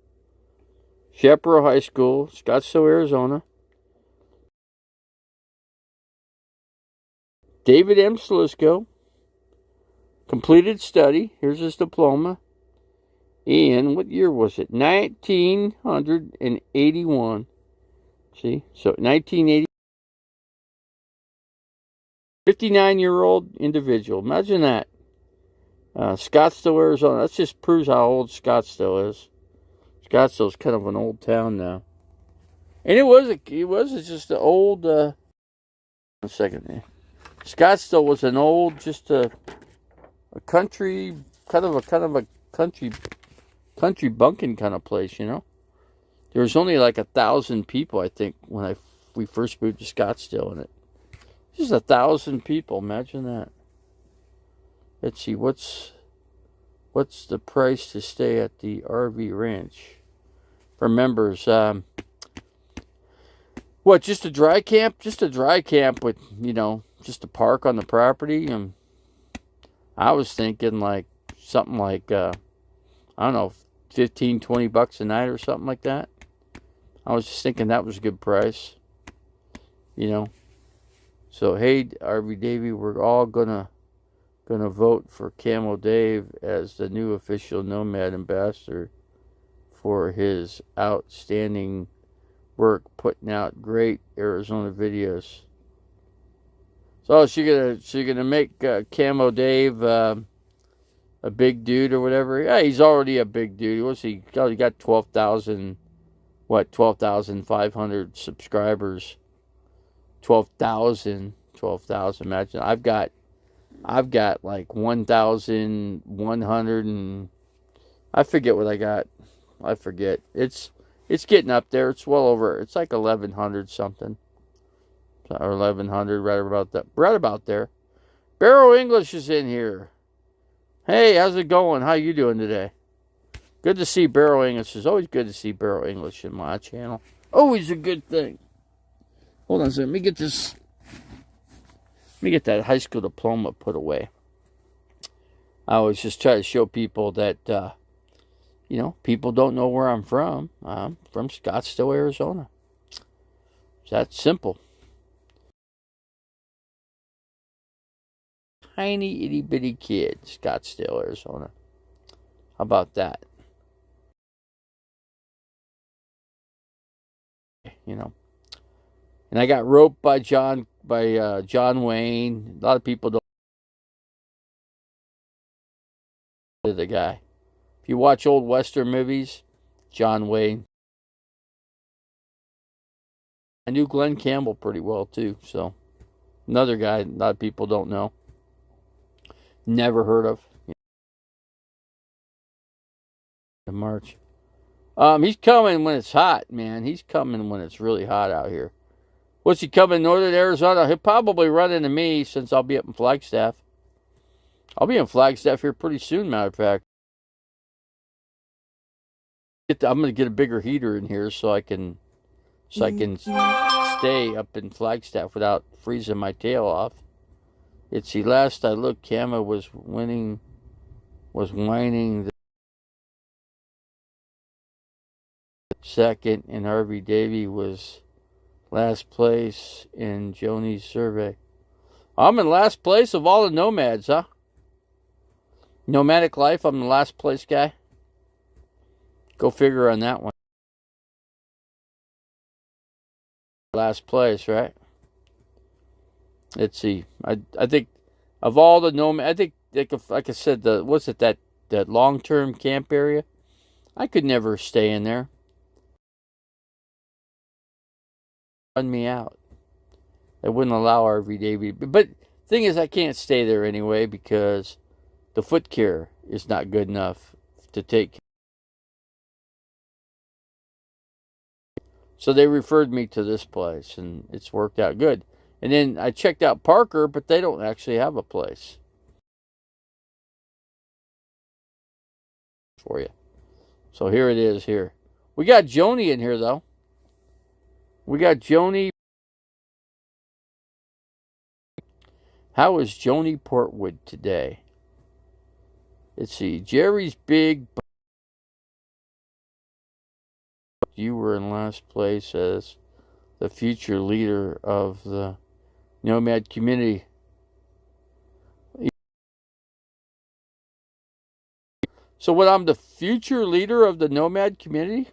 Chaparral High School, Scottsdale, Arizona. David M. Slisco. Completed study. Here's his diploma. In, what year was it? 1981. See? So, 1980. 59-year-old individual. Imagine that. Scottsdale, Arizona. That just proves how old Scottsdale is. Scottsdale's kind of an old town now. And it was just an old, one second there. Scottsdale was an old, just a country, kind of a country bunking kind of place, you know. There was only like 1,000 people, I think, when we first moved to Scottsdale, and just 1,000 people. Imagine that. Let's see, what's the price to stay at the RV Ranch for members? What? Just a dry camp? Just a dry camp with just a park on the property. And I was thinking like something like I don't know, $15-20 a night or something like that. I was just thinking that was a good price. So hey, RV Davey, we're all gonna vote for Camo Dave as the new official Nomad ambassador for his outstanding work putting out great Arizona videos. So she gonna make Camo Dave a big dude or whatever. Yeah, he's already a big dude. What's he got? He got 12,500 subscribers. 12,000. Imagine I've got like 1,100 and I forget what I got. I forget. It's getting up there. It's well over. It's like 1,100 something, or 1,100, right about that. Right about there. Barrow English is in here. Hey, how's it going? How you doing today? Good to see Barrow English. It's always good to see Barrow English in my channel. Always a good thing. Hold on a second. Let me get that high school diploma put away. I always just try to show people that, people don't know where I'm from. I'm from Scottsdale, Arizona. It's that simple. Tiny itty bitty kid, Scottsdale, Arizona. How about that? And I got roped by John Wayne. A lot of people don't know the guy. If you watch old Western movies, John Wayne. I knew Glenn Campbell pretty well too, so another guy a lot of people don't know. Never heard of. In March. He's coming when it's hot, man. He's coming when it's really hot out here. What's he coming northern Arizona? He'll probably run into me since I'll be up in Flagstaff. I'll be in Flagstaff here pretty soon, matter of fact. I'm going to get a bigger heater in here so I can stay up in Flagstaff without freezing my tail off. It's the last I looked, Kama was whining the second, and Harvey Davey was last place in Joni's survey. I'm in last place of all the nomads, huh? Nomadic life, I'm the last place guy. Go figure on that one. Last place, right? Let's see. I think of all the nomad, I think like I said, that long-term camp area. I could never stay in there. Run me out. They wouldn't allow RV Davey. But thing is, I can't stay there anyway because the foot care is not good enough to take. So they referred me to this place, and it's worked out good. And then I checked out Parker, but they don't actually have a place for you. So here it is here. We got Joni in here, though. We got Joni. How is Joni Portwood today? Let's see. Jerry's big. You were in last place as the future leader of the nomad community. So what, I'm the future leader of the nomad community?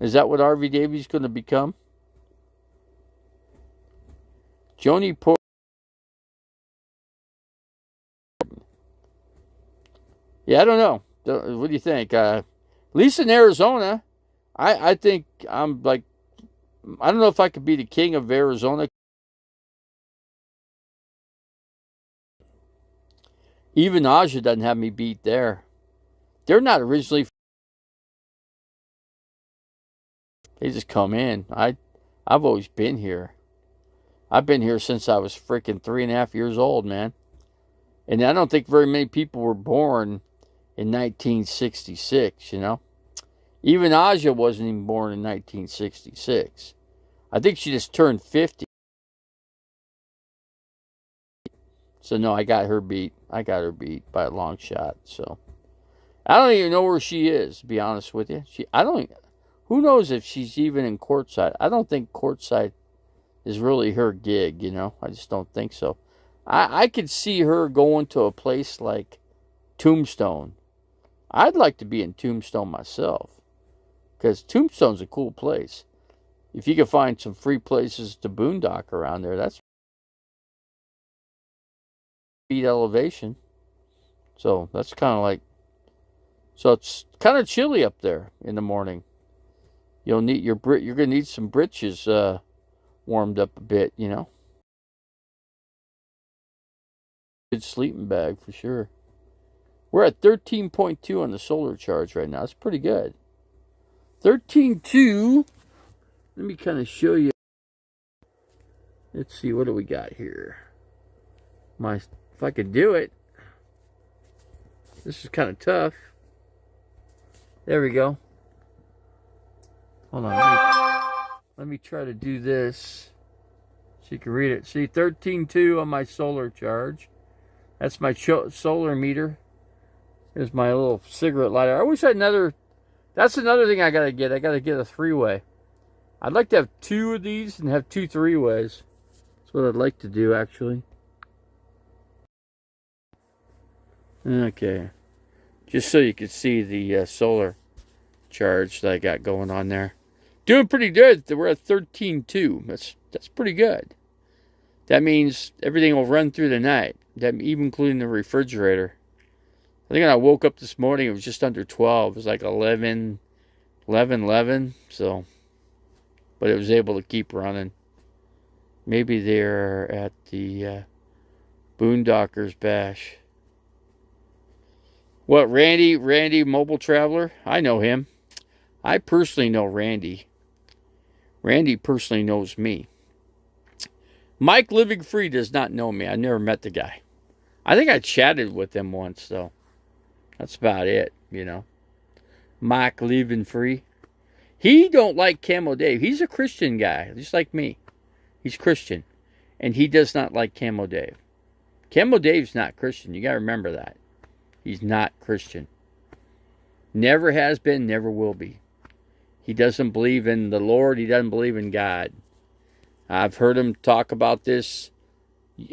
Is that what RV Davies going to become? Joni Port. Yeah, I don't know. What do you think? At least in Arizona, I think I'm like, I don't know if I could be the king of Arizona. Even Aja doesn't have me beat there. They're not originally. They just come in. I've always been here. I've been here since I was freaking 3.5 years old, man. And I don't think very many people were born in 1966, you know. Even Aja wasn't even born in 1966. I think she just turned 50. So no, I got her beat. I got her beat by a long shot. So I don't even know where she is, to be honest with you. Who knows if she's even in courtside? I don't think courtside is really her gig, you know. I just don't think so. I could see her going to a place like Tombstone. I'd like to be in Tombstone myself, because Tombstone's a cool place. If you can find some free places to boondock around there, that's feet elevation. So that's kind of like, so it's kind of chilly up there in the morning. You'll need you're gonna need some britches warmed up a bit, you know. Good sleeping bag for sure. We're at 13.2 on the solar charge right now. That's pretty good. 13.2. Let me kind of show you. Let's see, what do we got here? If I could do it. This is kind of tough. There we go. Hold on. Let me try to do this so you can read it. See, 13.2 on my solar charge. That's my solar meter. Here's my little cigarette lighter. I wish I had another. That's another thing I gotta get. I gotta get a 3-way. I'd like to have 2 of these and have 2 3-ways. That's what I'd like to do, actually. Okay. Just so you can see the solar charge that I got going on there. Doing pretty good. We're at 13.2. That's pretty good. That means everything will run through the night. That even including the refrigerator. I think when I woke up this morning, it was just under 12. It was like 11. So, but it was able to keep running. Maybe they're at the Boondockers Bash. What, Randy Mobile Traveler? I know him. I personally know Randy. Randy personally knows me. Mike Living Free does not know me. I never met the guy. I think I chatted with him once, though. That's about it, you know. Mike Living Free. He don't like Camo Dave. He's a Christian guy, just like me. He's Christian. And he does not like Camo Dave. Camo Dave's not Christian. You got to remember that. He's not Christian. Never has been, never will be. He doesn't believe in the Lord. He doesn't believe in God. I've heard him talk about this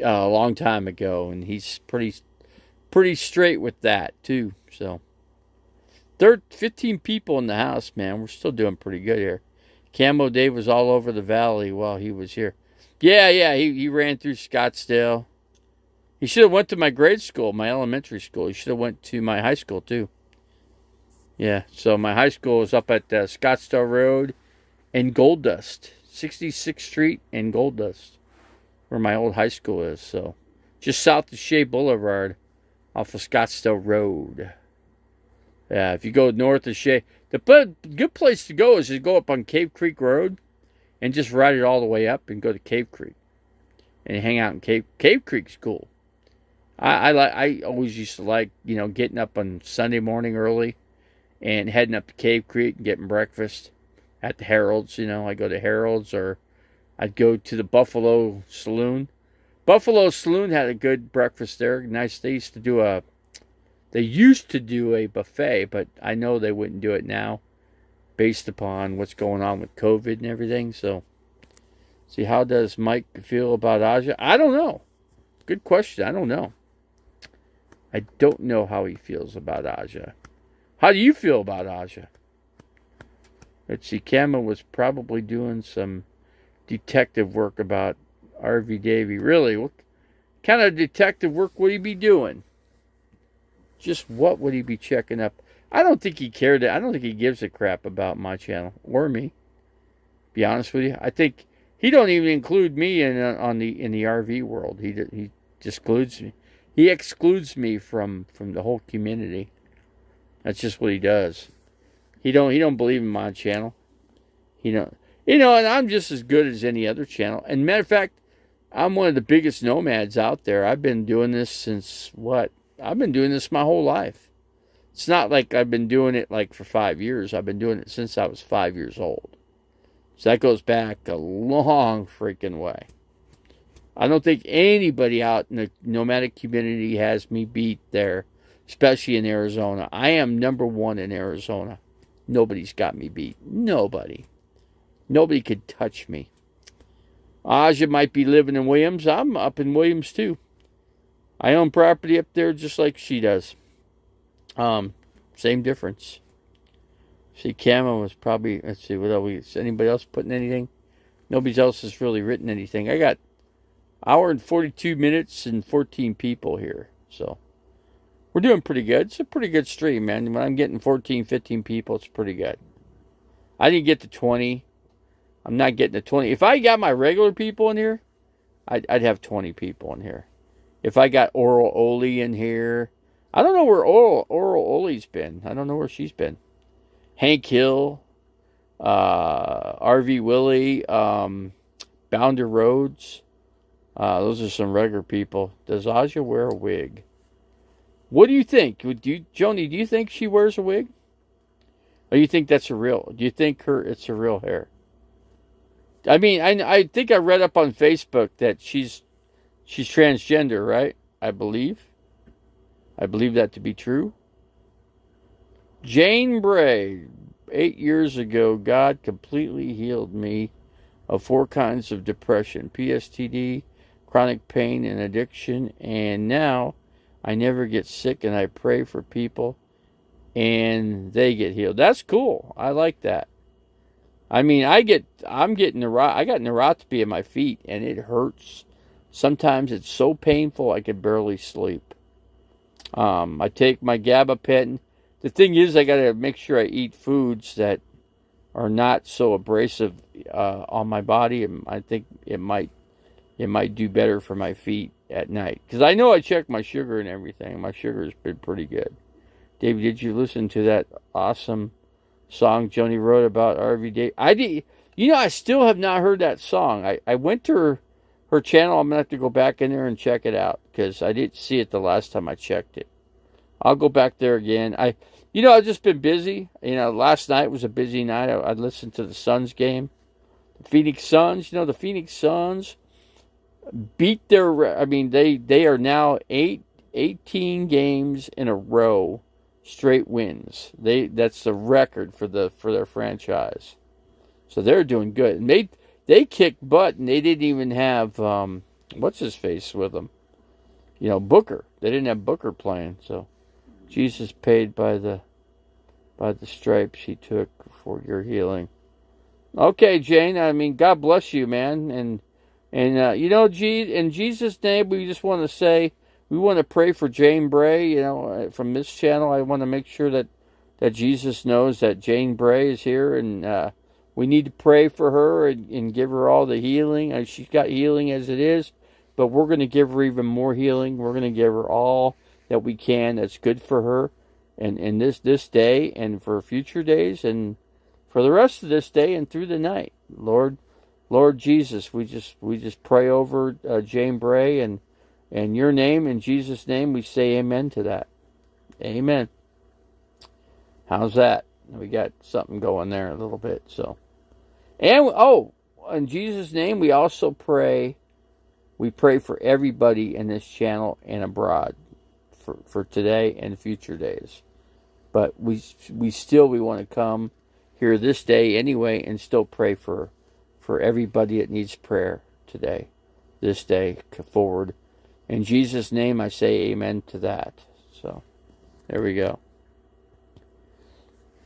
a long time ago, and he's pretty straight with that too. So, 15 people in the house, man. We're still doing pretty good here. Camo Dave was all over the valley while he was here. Yeah, he ran through Scottsdale. He should have went to my grade school, my elementary school. He should have went to my high school too. Yeah, so my high school is up at Scottsdale Road and Gold Dust, 66th Street and Gold Dust, where my old high school is. So, just south of Shea Boulevard, off of Scottsdale Road. Yeah, if you go north of Shea, the good place to go is to go up on Cave Creek Road and just ride it all the way up and go to Cave Creek and hang out in Cave Creek's cool. I always used to like, getting up on Sunday morning early and heading up to Cave Creek and getting breakfast at the Harold's. I go to Harold's, or I'd go to the Buffalo Saloon. Buffalo Saloon had a good breakfast there. Nice. They used to do a buffet, but I know they wouldn't do it now based upon what's going on with COVID and everything. So, see, how does Mike feel about Aja? I don't know. Good question. I don't know. I don't know how he feels about Aja. How do you feel about Aja? Let's see. Camo was probably doing some detective work about RV Davey. Really? What kind of detective work would he be doing? Just what would he be checking up? I don't think he cared. I don't think he gives a crap about my channel or me. Be honest with you. I think he don't even include me in the RV world. He excludes me. He excludes me from the whole community. That's just what he does. He don't believe in my channel. And I'm just as good as any other channel. And matter of fact, I'm one of the biggest nomads out there. I've been doing this since what? I've been doing this my whole life. It's not like I've been doing it like for 5 years. I've been doing it since I was 5 years old. So that goes back a long freaking way. I don't think anybody out in the nomadic community has me beat there, especially in Arizona. I am number one in Arizona. Nobody's got me beat. Nobody. Nobody could touch me. Aja might be living in Williams. I'm up in Williams too. I own property up there just like she does. Same difference. See, Camo was probably, let's see, what else? Anybody else putting anything? Nobody else has really written anything. I got hour and 42 minutes and 14 people here. So, we're doing pretty good. It's a pretty good stream, man. When I'm getting 14, 15 people, it's pretty good. I didn't get to 20. I'm not getting to 20. If I got my regular people in here, I'd have 20 people in here. If I got Oral Oli in here, I don't know where Oral Oli's been. I don't know where she's been. Hank Hill, RV Willie, Bounder Rhodes. Those are some regular people. Does Aja wear a wig? What do you think? Joni, do you think she wears a wig? Or do you think that's do you think it's her real hair? I mean, I think I read up on Facebook that she's transgender, right? I believe that to be true. Jane Bray, 8 years ago, God completely healed me of 4 kinds of depression, PSTD, chronic pain, and addiction, and now I never get sick, and I pray for people, and they get healed. That's cool. I like that. I mean, I got neuropathy in my feet, and it hurts. Sometimes it's so painful I can barely sleep. I take my gabapentin. The thing is, I got to make sure I eat foods that are not so abrasive on my body, and I think it might do better for my feet at night. Because I know I check my sugar and everything. My sugar has been pretty good. David, did you listen to that awesome song Joni wrote about RV Day? I did. I still have not heard that song. I went to her channel. I'm gonna have to go back in there and check it out because I didn't see it the last time I checked it. I'll go back there again. I've just been busy. Last night was a busy night. I listened to the Suns game. The Phoenix Suns. The Phoenix Suns beat their. I mean, they are now 18 games in a row, straight wins. That's the record for their franchise. So they're doing good, and they kicked butt, and they didn't even have what's his face with them. Booker. They didn't have Booker playing. So Jesus paid by the stripes he took for your healing. Okay, Jane. I mean, God bless you, man. And in Jesus' name, we just want to say we want to pray for Jane Bray. From this channel, I want to make sure that Jesus knows that Jane Bray is here, and we need to pray for her and give her all the healing. She's got healing as it is, but we're going to give her even more healing. We're going to give her all that we can that's good for her, and this day and for future days and for the rest of this day and through the night. Lord Jesus, we just pray over Jane Bray and your name, in Jesus' name, we say amen to that. Amen. How's that? We got something going there a little bit. So, and in Jesus' name, we also pray. We pray for everybody in this channel and abroad for today and future days. But we want to come here this day anyway and still pray for everybody that needs prayer today, this day forward. In Jesus' name, I say amen to that. So, there we go.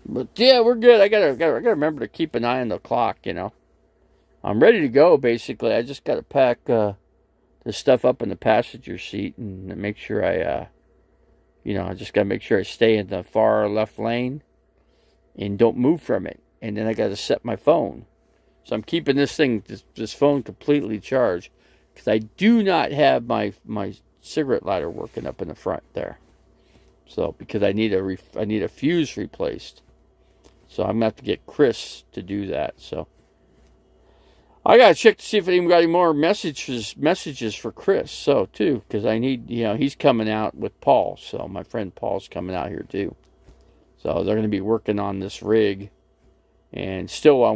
But yeah, we're good. I gotta remember to keep an eye on the clock. I'm ready to go. Basically, I just gotta pack the stuff up in the passenger seat and make sure I just gotta make sure I stay in the far left lane and don't move from it. And then I gotta set my phone. So I'm keeping this phone completely charged because I do not have my cigarette lighter working up in the front there. So because I need a fuse replaced. So I'm gonna have to get Chris to do that. So I gotta check to see if I even got any more messages for Chris. So too, because I need he's coming out with Paul. So my friend Paul's coming out here too. So they're gonna be working on this rig. And still, while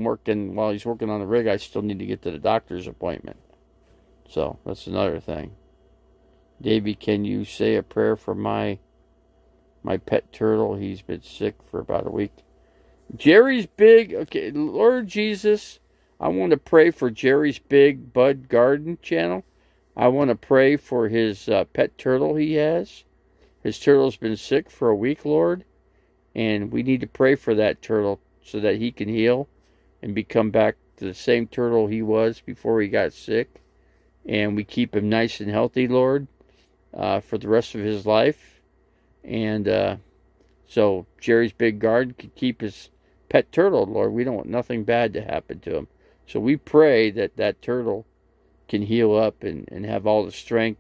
he's working on the rig, I still need to get to the doctor's appointment. So that's another thing. Davey, can you say a prayer for my pet turtle? He's been sick for about a week. Jerry's Big. Okay, Lord Jesus, I want to pray for Jerry's Big Bud Garden channel. I want to pray for his pet turtle he has. His turtle's been sick for a week, Lord. And we need to pray for that turtle so that he can heal and become back to the same turtle he was before he got sick. And we keep him nice and healthy, Lord, for the rest of his life. And so Jerry's Big Garden can keep his pet turtle, Lord. We don't want nothing bad to happen to him. So we pray that turtle can heal up and have all the strength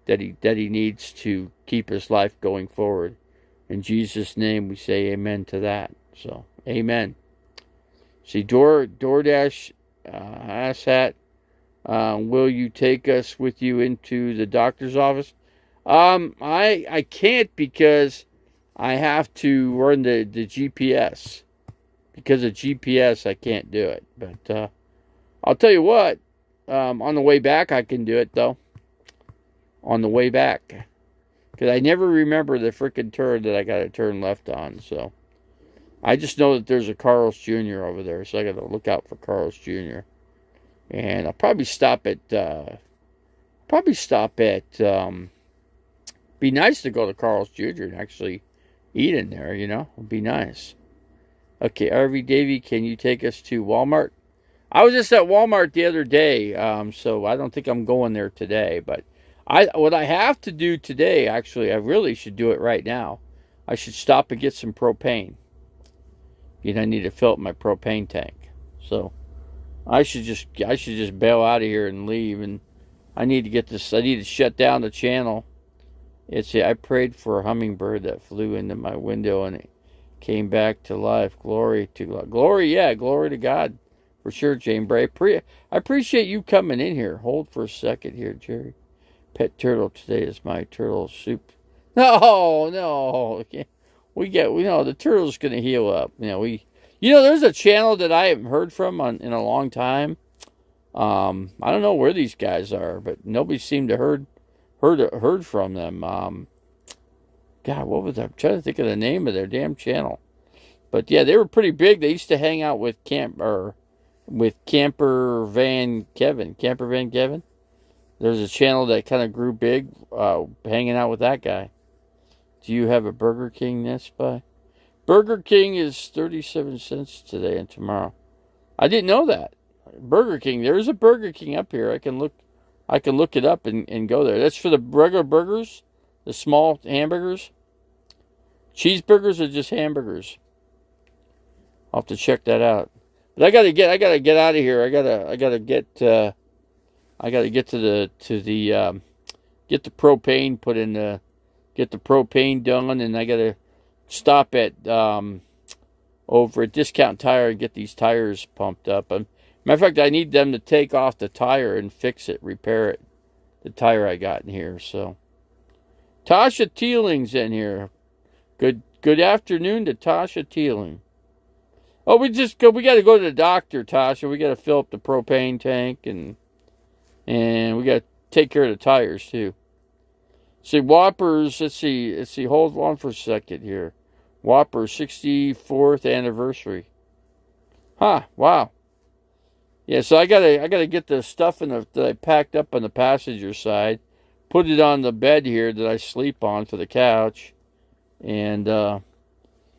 that he needs to keep his life going forward. In Jesus' name, we say amen to that. So, amen. See, DoorDash asshat, will you take us with you into the doctor's office? I can't because I have to run the GPS. Because of GPS, I can't do it. But I'll tell you what, on the way back, I can do it, though. On the way back. Because I never remember the frickin' turn that I got to turn left on, so. I just know that there's a Carl's Jr. over there, so I got to look out for Carl's Jr. And I'll probably stop at, be nice to go to Carl's Jr. and actually eat in there, It'd be nice. Okay, RV Davey, can you take us to Walmart? I was just at Walmart the other day, so I don't think I'm going there today. But what I have to do today, actually, I really should do it right now. I should stop and get some propane. I need to fill up my propane tank. So I should just bail out of here and leave. And I need to get this. I need to shut down the channel. I prayed for a hummingbird that flew into my window and it came back to life. Glory to God. Glory to God For sure, Jane Bray. I appreciate you coming in here. Hold for a second here, Jerry. Pet turtle today is my turtle soup. No. We know the turtle's gonna heal up. There's a channel that I haven't heard from in a long time. I don't know where these guys are, but nobody seemed to heard from them. God, what was that? I'm trying to think of the name of their damn channel. But yeah, they were pretty big. They used to hang out with Camper Van Kevin. There's a channel that kind of grew big, hanging out with that guy. Do you have a Burger King Nesby? Burger King is 37 cents today and tomorrow. I didn't know that. Burger King. There's a Burger King up here. I can look it up and go there. That's for the regular burgers, the small hamburgers. Cheeseburgers are just hamburgers. I'll have to check that out. But I gotta get out of here. I gotta get to get the propane put in get the propane done, and I gotta stop at over at Discount Tire and get these tires pumped up. Matter of fact, I need them to take off the tire and fix it, repair it. The tire I got in here. So Tasha Teeling's in here. Good afternoon to Tasha Teeling. Oh, we got to go to the doctor, Tasha. We got to fill up the propane tank and we got to take care of the tires too. See, Whoppers. Let's see. Hold on for a second here. Whopper 64th anniversary. Huh? Wow. Yeah. So I gotta get the stuff that I packed up on the passenger side, put it on the bed here that I sleep on for the couch, and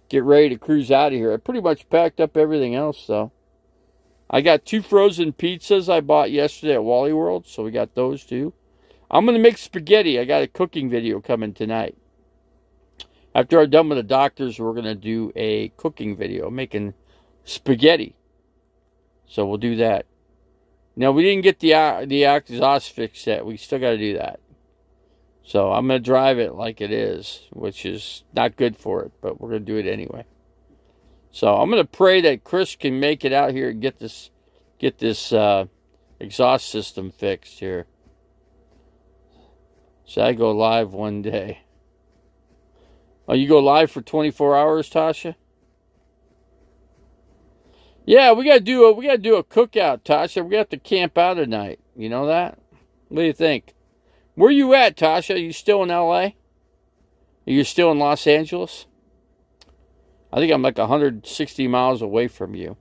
get ready to cruise out of here. I pretty much packed up everything else, though. I got 2 frozen pizzas I bought yesterday at Wally World, so we got those too. I'm going to make spaghetti. I got a cooking video coming tonight. After I'm done with the doctors, we're going to do a cooking video, making spaghetti. So we'll do that. Now, we didn't get the exhaust fixed yet. We still got to do that. So I'm going to drive it like it is, which is not good for it, but we're going to do it anyway. So I'm going to pray that Chris can make it out here and get this exhaust system fixed here. So I go live one day. Oh, you go live for 24 hours, Tasha? Yeah, we gotta do a cookout, Tasha. We got to camp out tonight. You know that? What do you think? Where you at, Tasha? Are you still in LA? Are you still in Los Angeles? I think I'm like 160 miles away from you.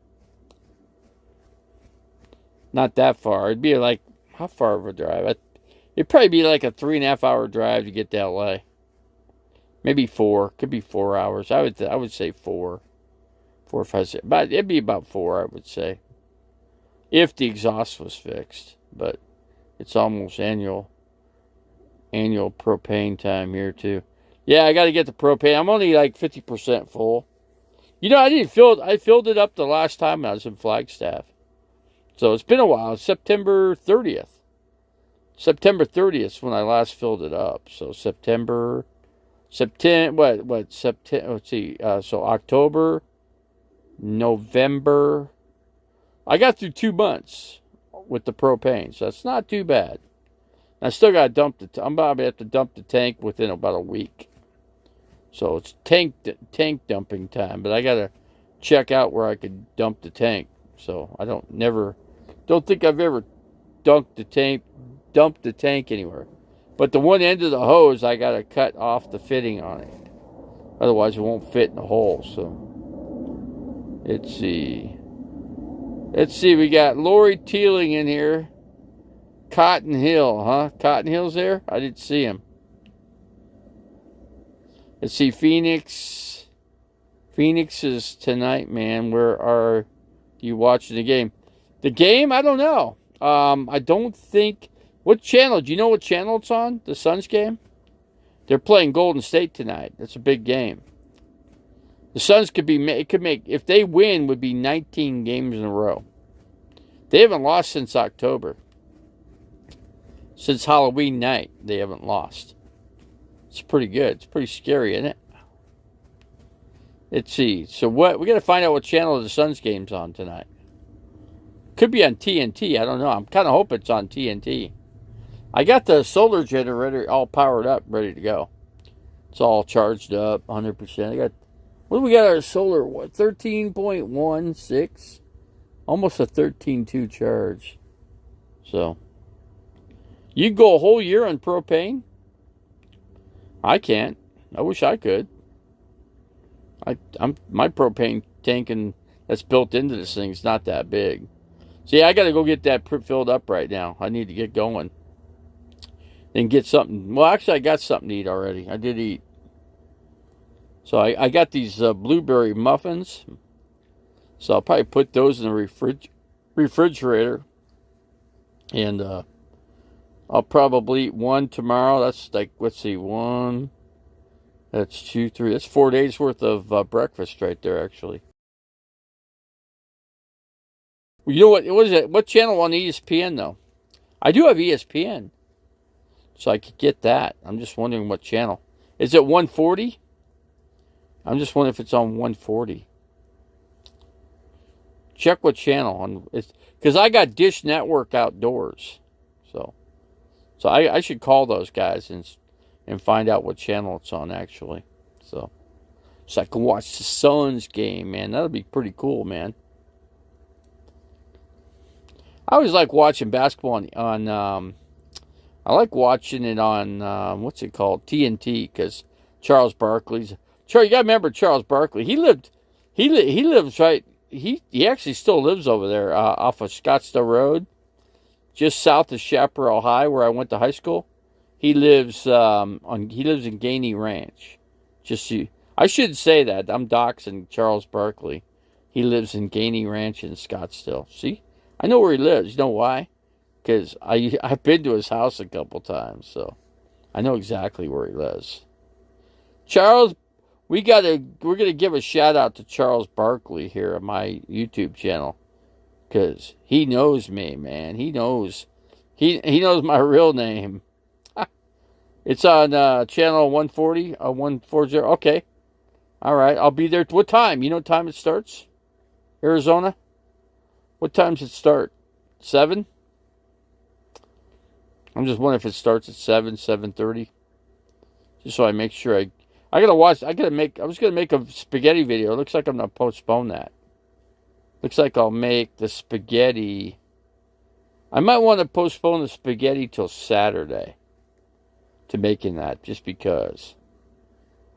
Not that far. It'd be like, how far of a drive? It'd probably be like a 3.5 hour drive to get to LA. Maybe 4. Could be 4 hours. I would say 4. 4 or 5, 6. But it'd be about 4, I would say. If the exhaust was fixed. But it's almost annual propane time here too. Yeah, I got to get the propane. I'm only like 50% full. I filled it up the last time I was in Flagstaff. So it's been a while. September 30th. September 30th is when I last filled it up. So September, let's see. So October, November. I got through 2 months with the propane. So that's not too bad. I still got to dump I'm about to have to dump the tank within about a week. So it's tank dumping time. But I got to check out where I could dump the tank. So I don't think I've ever dumped the tank anywhere. But the one end of the hose, I got to cut off the fitting on it. Otherwise, it won't fit in the hole. So let's see. We got Lori Teeling in here. Cotton Hill, huh? Cotton Hill's there? I didn't see him. Let's see, Phoenix. Phoenix is tonight, man. Where are you watching the game? The game? I don't know. I don't think... What channel? Do you know what channel it's on? The Suns game? They're playing Golden State tonight. That's a big game. The Suns could make... If they win, would be 19 games in a row. They haven't lost since October. Since Halloween night, they haven't lost. It's pretty good. It's pretty scary, isn't it? Let's see. So we got to find out what channel the Suns game's on tonight. Could be on TNT. I don't know. I'm kind of hoping it's on TNT. I got the solar generator all powered up, ready to go. It's all charged up, 100%. What do we got? Our solar, what, 13.16? Almost a 13.2 charge. So, you go a whole year on propane? I can't. I wish I could. My propane tank that's built into this thing is not that big. See, I got to go get that filled up right now. I need to get going. Then get something. Well, actually, I got something to eat already. I did eat. So I got these blueberry muffins. So I'll probably put those in the refrigerator. And I'll probably eat one tomorrow. That's like, let's see, one. That's 2, 3. That's 4 days worth of breakfast right there, actually. You know what? What is it? What channel on ESPN, though? I do have ESPN. So I could get that. I'm just wondering what channel. Is it 140? I'm just wondering if it's on 140. Check what channel. Because I got Dish Network outdoors. So I should call those guys and find out what channel it's on, actually. So I can watch the Suns game, man. That'll be pretty cool, man. I always like watching basketball on I like watching it on, what's it called, TNT, because Charles Barkley's... You got to remember Charles Barkley. He lives right... He actually still lives over there off of Scottsdale Road, just south of Chaparral High, where I went to high school. He lives in Gainey Ranch. I should say that. I'm doxing Charles Barkley. He lives in Gainey Ranch in Scottsdale. See? I know where he lives. You know why? Because I've been to his house a couple times, so I know exactly where he lives. Charles, we're gonna give a shout out to Charles Barkley here on my YouTube channel, because he knows me, man. He knows my real name. It's on channel 140, 140. Okay, all right. I'll be there. What time? You know what time it starts? Arizona. What time does it start? 7. I'm just wondering if it starts at 7:30. Just so I make sure I was gonna make a spaghetti video. It looks like I'm gonna postpone that. Looks like I'll make the spaghetti. I might want to postpone the spaghetti till Saturday to making that, just because.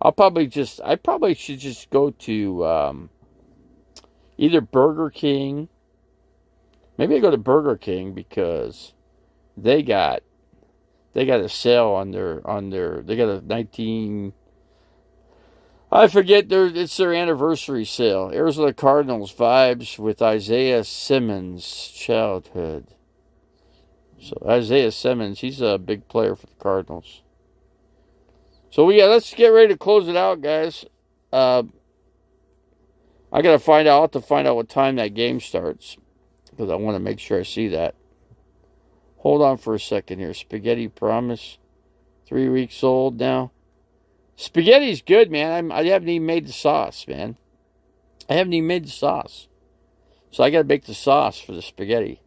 I probably should just go to either Burger King. Maybe I go to Burger King because they got a sale on their they got a 19, I forget, it's their anniversary sale. Arizona Cardinals vibes with Isaiah Simmons' childhood. So Isaiah Simmons, he's a big player for the Cardinals. So let's get ready to close it out, guys. I have to find out what time that game starts, because I want to make sure I see that. Hold on for a second here. Spaghetti Promise. 3 weeks old now. Spaghetti's good, man. I haven't even made the sauce, man. I haven't even made the sauce. So I got to make the sauce for the spaghetti.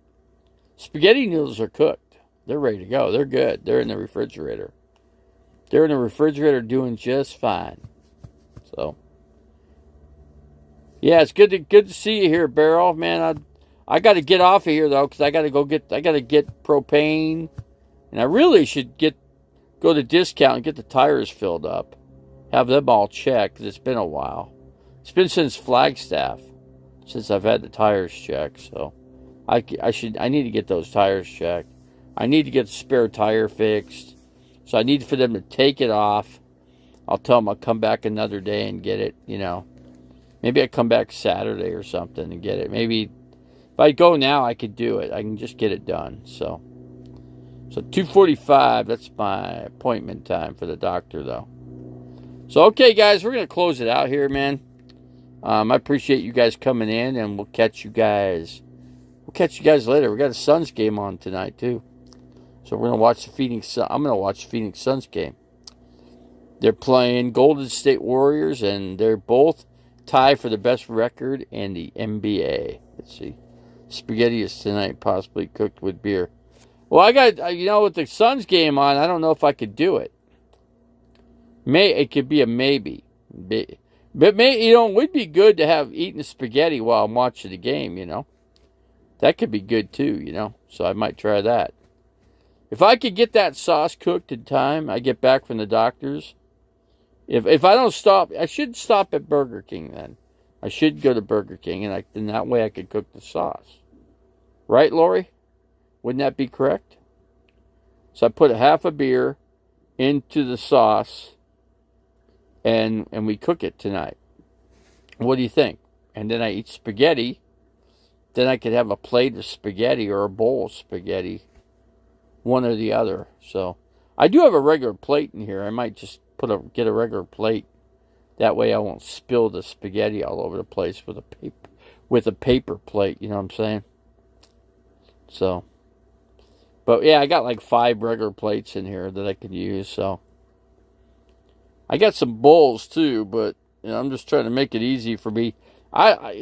Spaghetti noodles are cooked. They're ready to go. They're good. They're in the refrigerator. They're in the refrigerator doing just fine. So, yeah, it's good to see you here, Beryl. Man, I got to get off of here, though, because I got to get propane. And I really should go to Discount and get the tires filled up. Have them all checked, because it's been a while. It's been since Flagstaff, since I've had the tires checked. So I need to get those tires checked. I need to get the spare tire fixed. So I need for them to take it off. I'll tell them I'll come back another day and get it, Maybe I come back Saturday or something and get it. Maybe if I go now, I could do it. I can just get it done. So 2:45, that's my appointment time for the doctor, though. So, okay, guys, we're going to close it out here, man. I appreciate you guys coming in, and we'll catch you guys later. We got a Suns game on tonight, too. So we're going to watch the Phoenix Suns. I'm going to watch the Phoenix Suns game. They're playing Golden State Warriors, and they're both tied for the best record in the NBA. Let's see. Spaghetti is tonight, possibly cooked with beer. Well, I got, with the Suns game on, I don't know if I could do it. It could be a maybe. But, it would be good to have eaten spaghetti while I'm watching the game, That could be good too, So I might try that. If I could get that sauce cooked in time, I get back from the doctor's. If I don't stop, I should stop at Burger King then. I should go to Burger King, and then that way I could cook the sauce. Right, Lori? Wouldn't that be correct? So I put a half a beer into the sauce, and we cook it tonight. What do you think? And then I eat spaghetti. Then I could have a plate of spaghetti or a bowl of spaghetti, one or the other. So I do have a regular plate in here. I might just get a regular plate. That way I won't spill the spaghetti all over the place with a paper plate. You know what I'm saying? So, but yeah, I got like 5 regular plates in here that I can use. So I got some bowls too, but I'm just trying to make it easy for me. I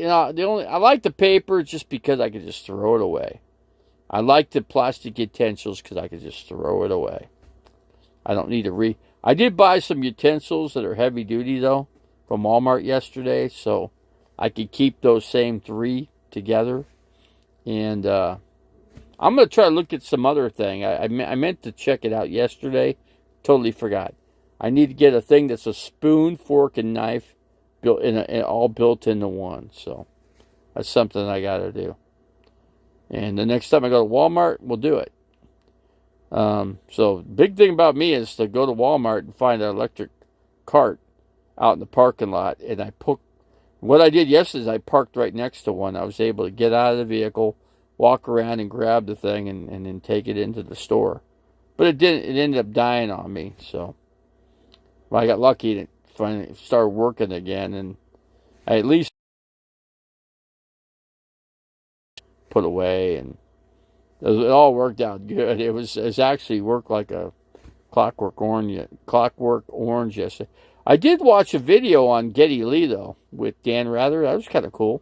like the paper just because I can just throw it away. I like the plastic utensils because I can just throw it away. I don't need to I did buy some utensils that are heavy duty though from Walmart yesterday, so I could keep those same 3 together. And I'm gonna try to look at some other thing. I meant to check it out yesterday, totally forgot. I need to get a thing that's a spoon, fork, and knife all built into one. So that's something I got to do. And the next time I go to Walmart, we'll do it. So big thing about me is to go to Walmart and find an electric cart out in the parking lot. And what I did yesterday is I parked right next to one. I was able to get out of the vehicle, walk around and grab the thing and then take it into the store. But it ended up dying on me. So I got lucky and it finally started working again. And I at least put away, and it all worked out good. It actually worked like a clockwork orange yesterday. I did watch a video on Geddy Lee though with Dan Rather. That was kind of cool.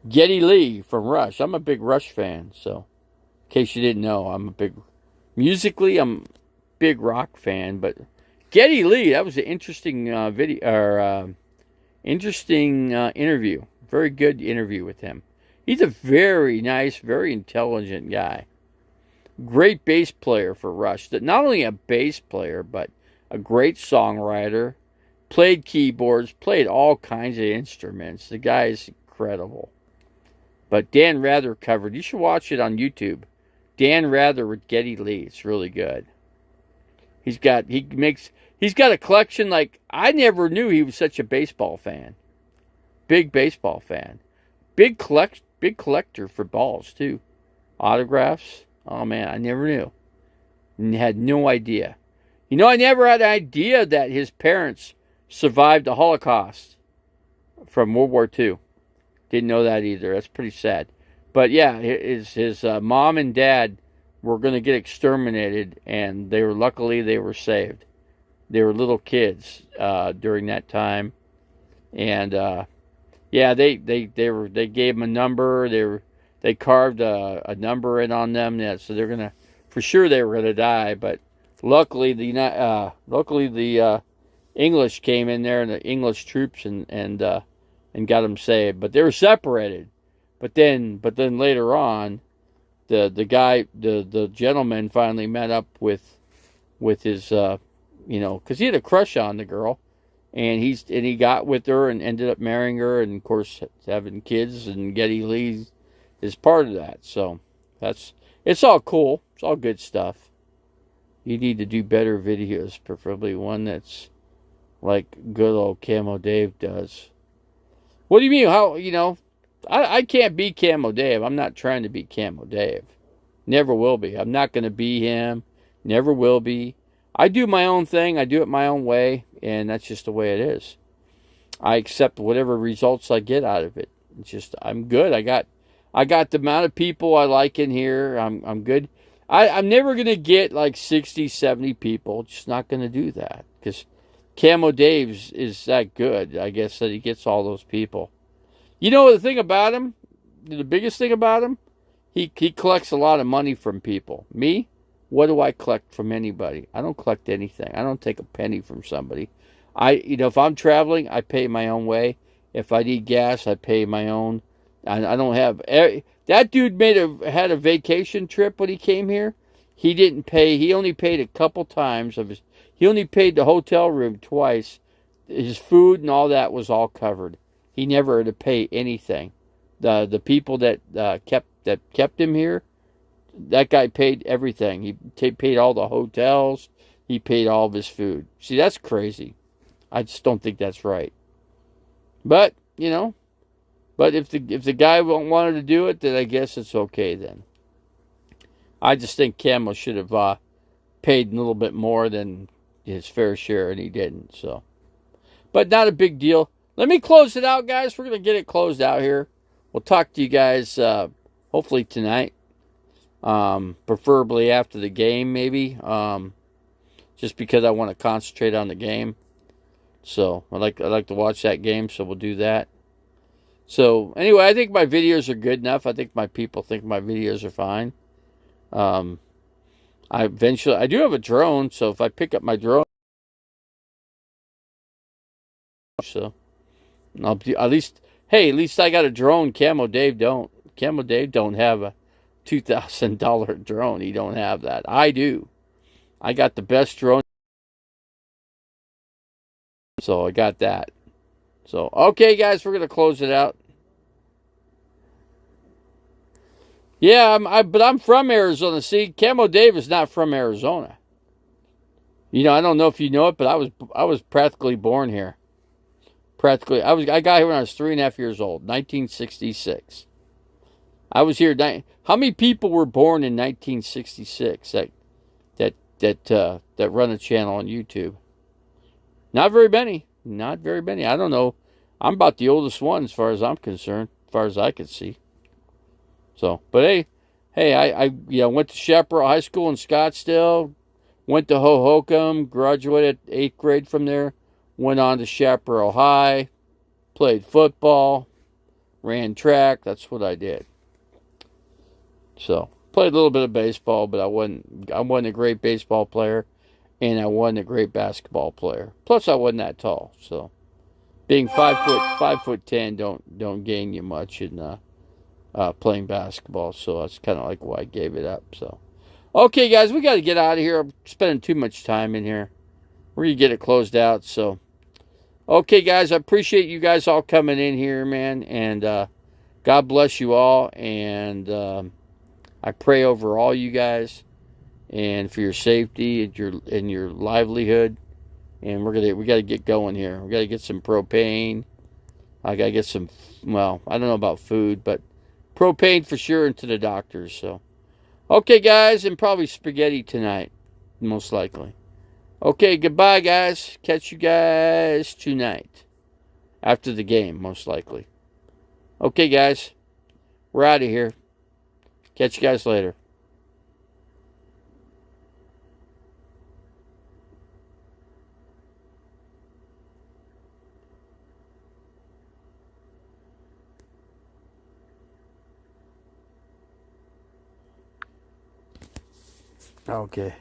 Geddy Lee from Rush. I'm a big Rush fan, so in case you didn't know, I'm a big rock fan. But Geddy Lee, that was an interesting interview. Very good interview with him. He's a very nice, very intelligent guy. Great bass player for Rush. Not only a bass player, but a great songwriter. Played keyboards, played all kinds of instruments. The guy is incredible. But Dan Rather covered. You should watch it on YouTube. Dan Rather with Geddy Lee. It's really good. He's got a collection like I never knew he was such a baseball fan. Big baseball fan. Big collector for balls too. Autographs. Oh man, I never knew. Had no idea. I never had an idea that his parents survived the Holocaust from World War II. Didn't know that either. That's pretty sad. But yeah, his mom and dad were going to get exterminated, and luckily they were saved. They were little kids during that time, and yeah, they gave them a number. They carved a number in on them. Yeah, so for sure they were gonna die. But luckily the English came in there, and the English troops and got them saved. But they were separated. But then later on, the gentleman finally met up with his because he had a crush on the girl. And he got with her and ended up marrying her, and of course having kids. And Geddy Lee is part of that, so it's all cool. It's all good stuff. You need to do better videos, preferably one that's like good old Camo Dave does. What do you mean? How I can't be Camo Dave. I'm not trying to be Camo Dave. Never will be. I'm not going to be him. Never will be. I do my own thing. I do it my own way, and that's just the way it is. I accept whatever results I get out of it. It's just I'm good. I got the amount of people I like in here. I'm good. I'm never going to get like 60, 70 people. Just not going to do that because Camo Dave's is that good. I guess that he gets all those people. The thing about him, the biggest thing about him, he collects a lot of money from people. Me, what do I collect from anybody? I don't collect anything. I don't take a penny from somebody. If I'm traveling, I pay my own way. If I need gas, I pay my own. I don't have that dude had a vacation trip when he came here. He didn't pay. He only paid a couple times of his. He only paid the hotel room twice. His food and all that was all covered. He never had to pay anything. The people that kept him here, that guy paid everything. He paid all the hotels. He paid all of his food. See, that's crazy. I just don't think that's right. But but if the guy wanted to do it, then I guess it's okay then. I just think Camo should have paid a little bit more than his fair share, and he didn't. So, but not a big deal. Let me close it out, guys. We're gonna get it closed out here. We'll talk to you guys hopefully tonight, preferably after the game, maybe. Just because I want to concentrate on the game. So I like to watch that game, so we'll do that. So anyway, I think my videos are good enough. I think my people think my videos are fine. I do have a drone, so if I pick up my drone, so I'll be, at least I got a drone. Camo Dave don't have a $2,000 drone. He don't have that. I do. I got the best drone. So I got that. So, okay, guys, we're going to close it out. Yeah, but I'm from Arizona. See, Camo Dave is not from Arizona. I don't know if you know it, but I was practically born here. I got here when I was 3.5 years old, 1966. I was here. How many people were born in 1966 that run a channel on YouTube? Not very many. Not very many. I don't know. I'm about the oldest one as far as I'm concerned, as far as I could see. So, but hey, I went to Chaparral High School in Scottsdale, went to Hohokam, graduated 8th grade from there, went on to Chaparral High, played football, ran track. That's what I did. So, played a little bit of baseball, but I wasn't a great baseball player. And I wasn't a great basketball player. Plus, I wasn't that tall. So, being 5'10" don't gain you much in playing basketball. So that's kind of like why I gave it up. So, okay, guys, we got to get out of here. I'm spending too much time in here. We're gonna get it closed out. So, okay, guys, I appreciate you guys all coming in here, man. And God bless you all. And I pray over all you guys. And for your safety and your livelihood, and we got to get going here. We got to get some propane. I got to get some. Well, I don't know about food, but propane for sure, and to the doctors. So, okay, guys, and probably spaghetti tonight, most likely. Okay, goodbye, guys. Catch you guys tonight after the game, most likely. Okay, guys, we're out of here. Catch you guys later. Okay.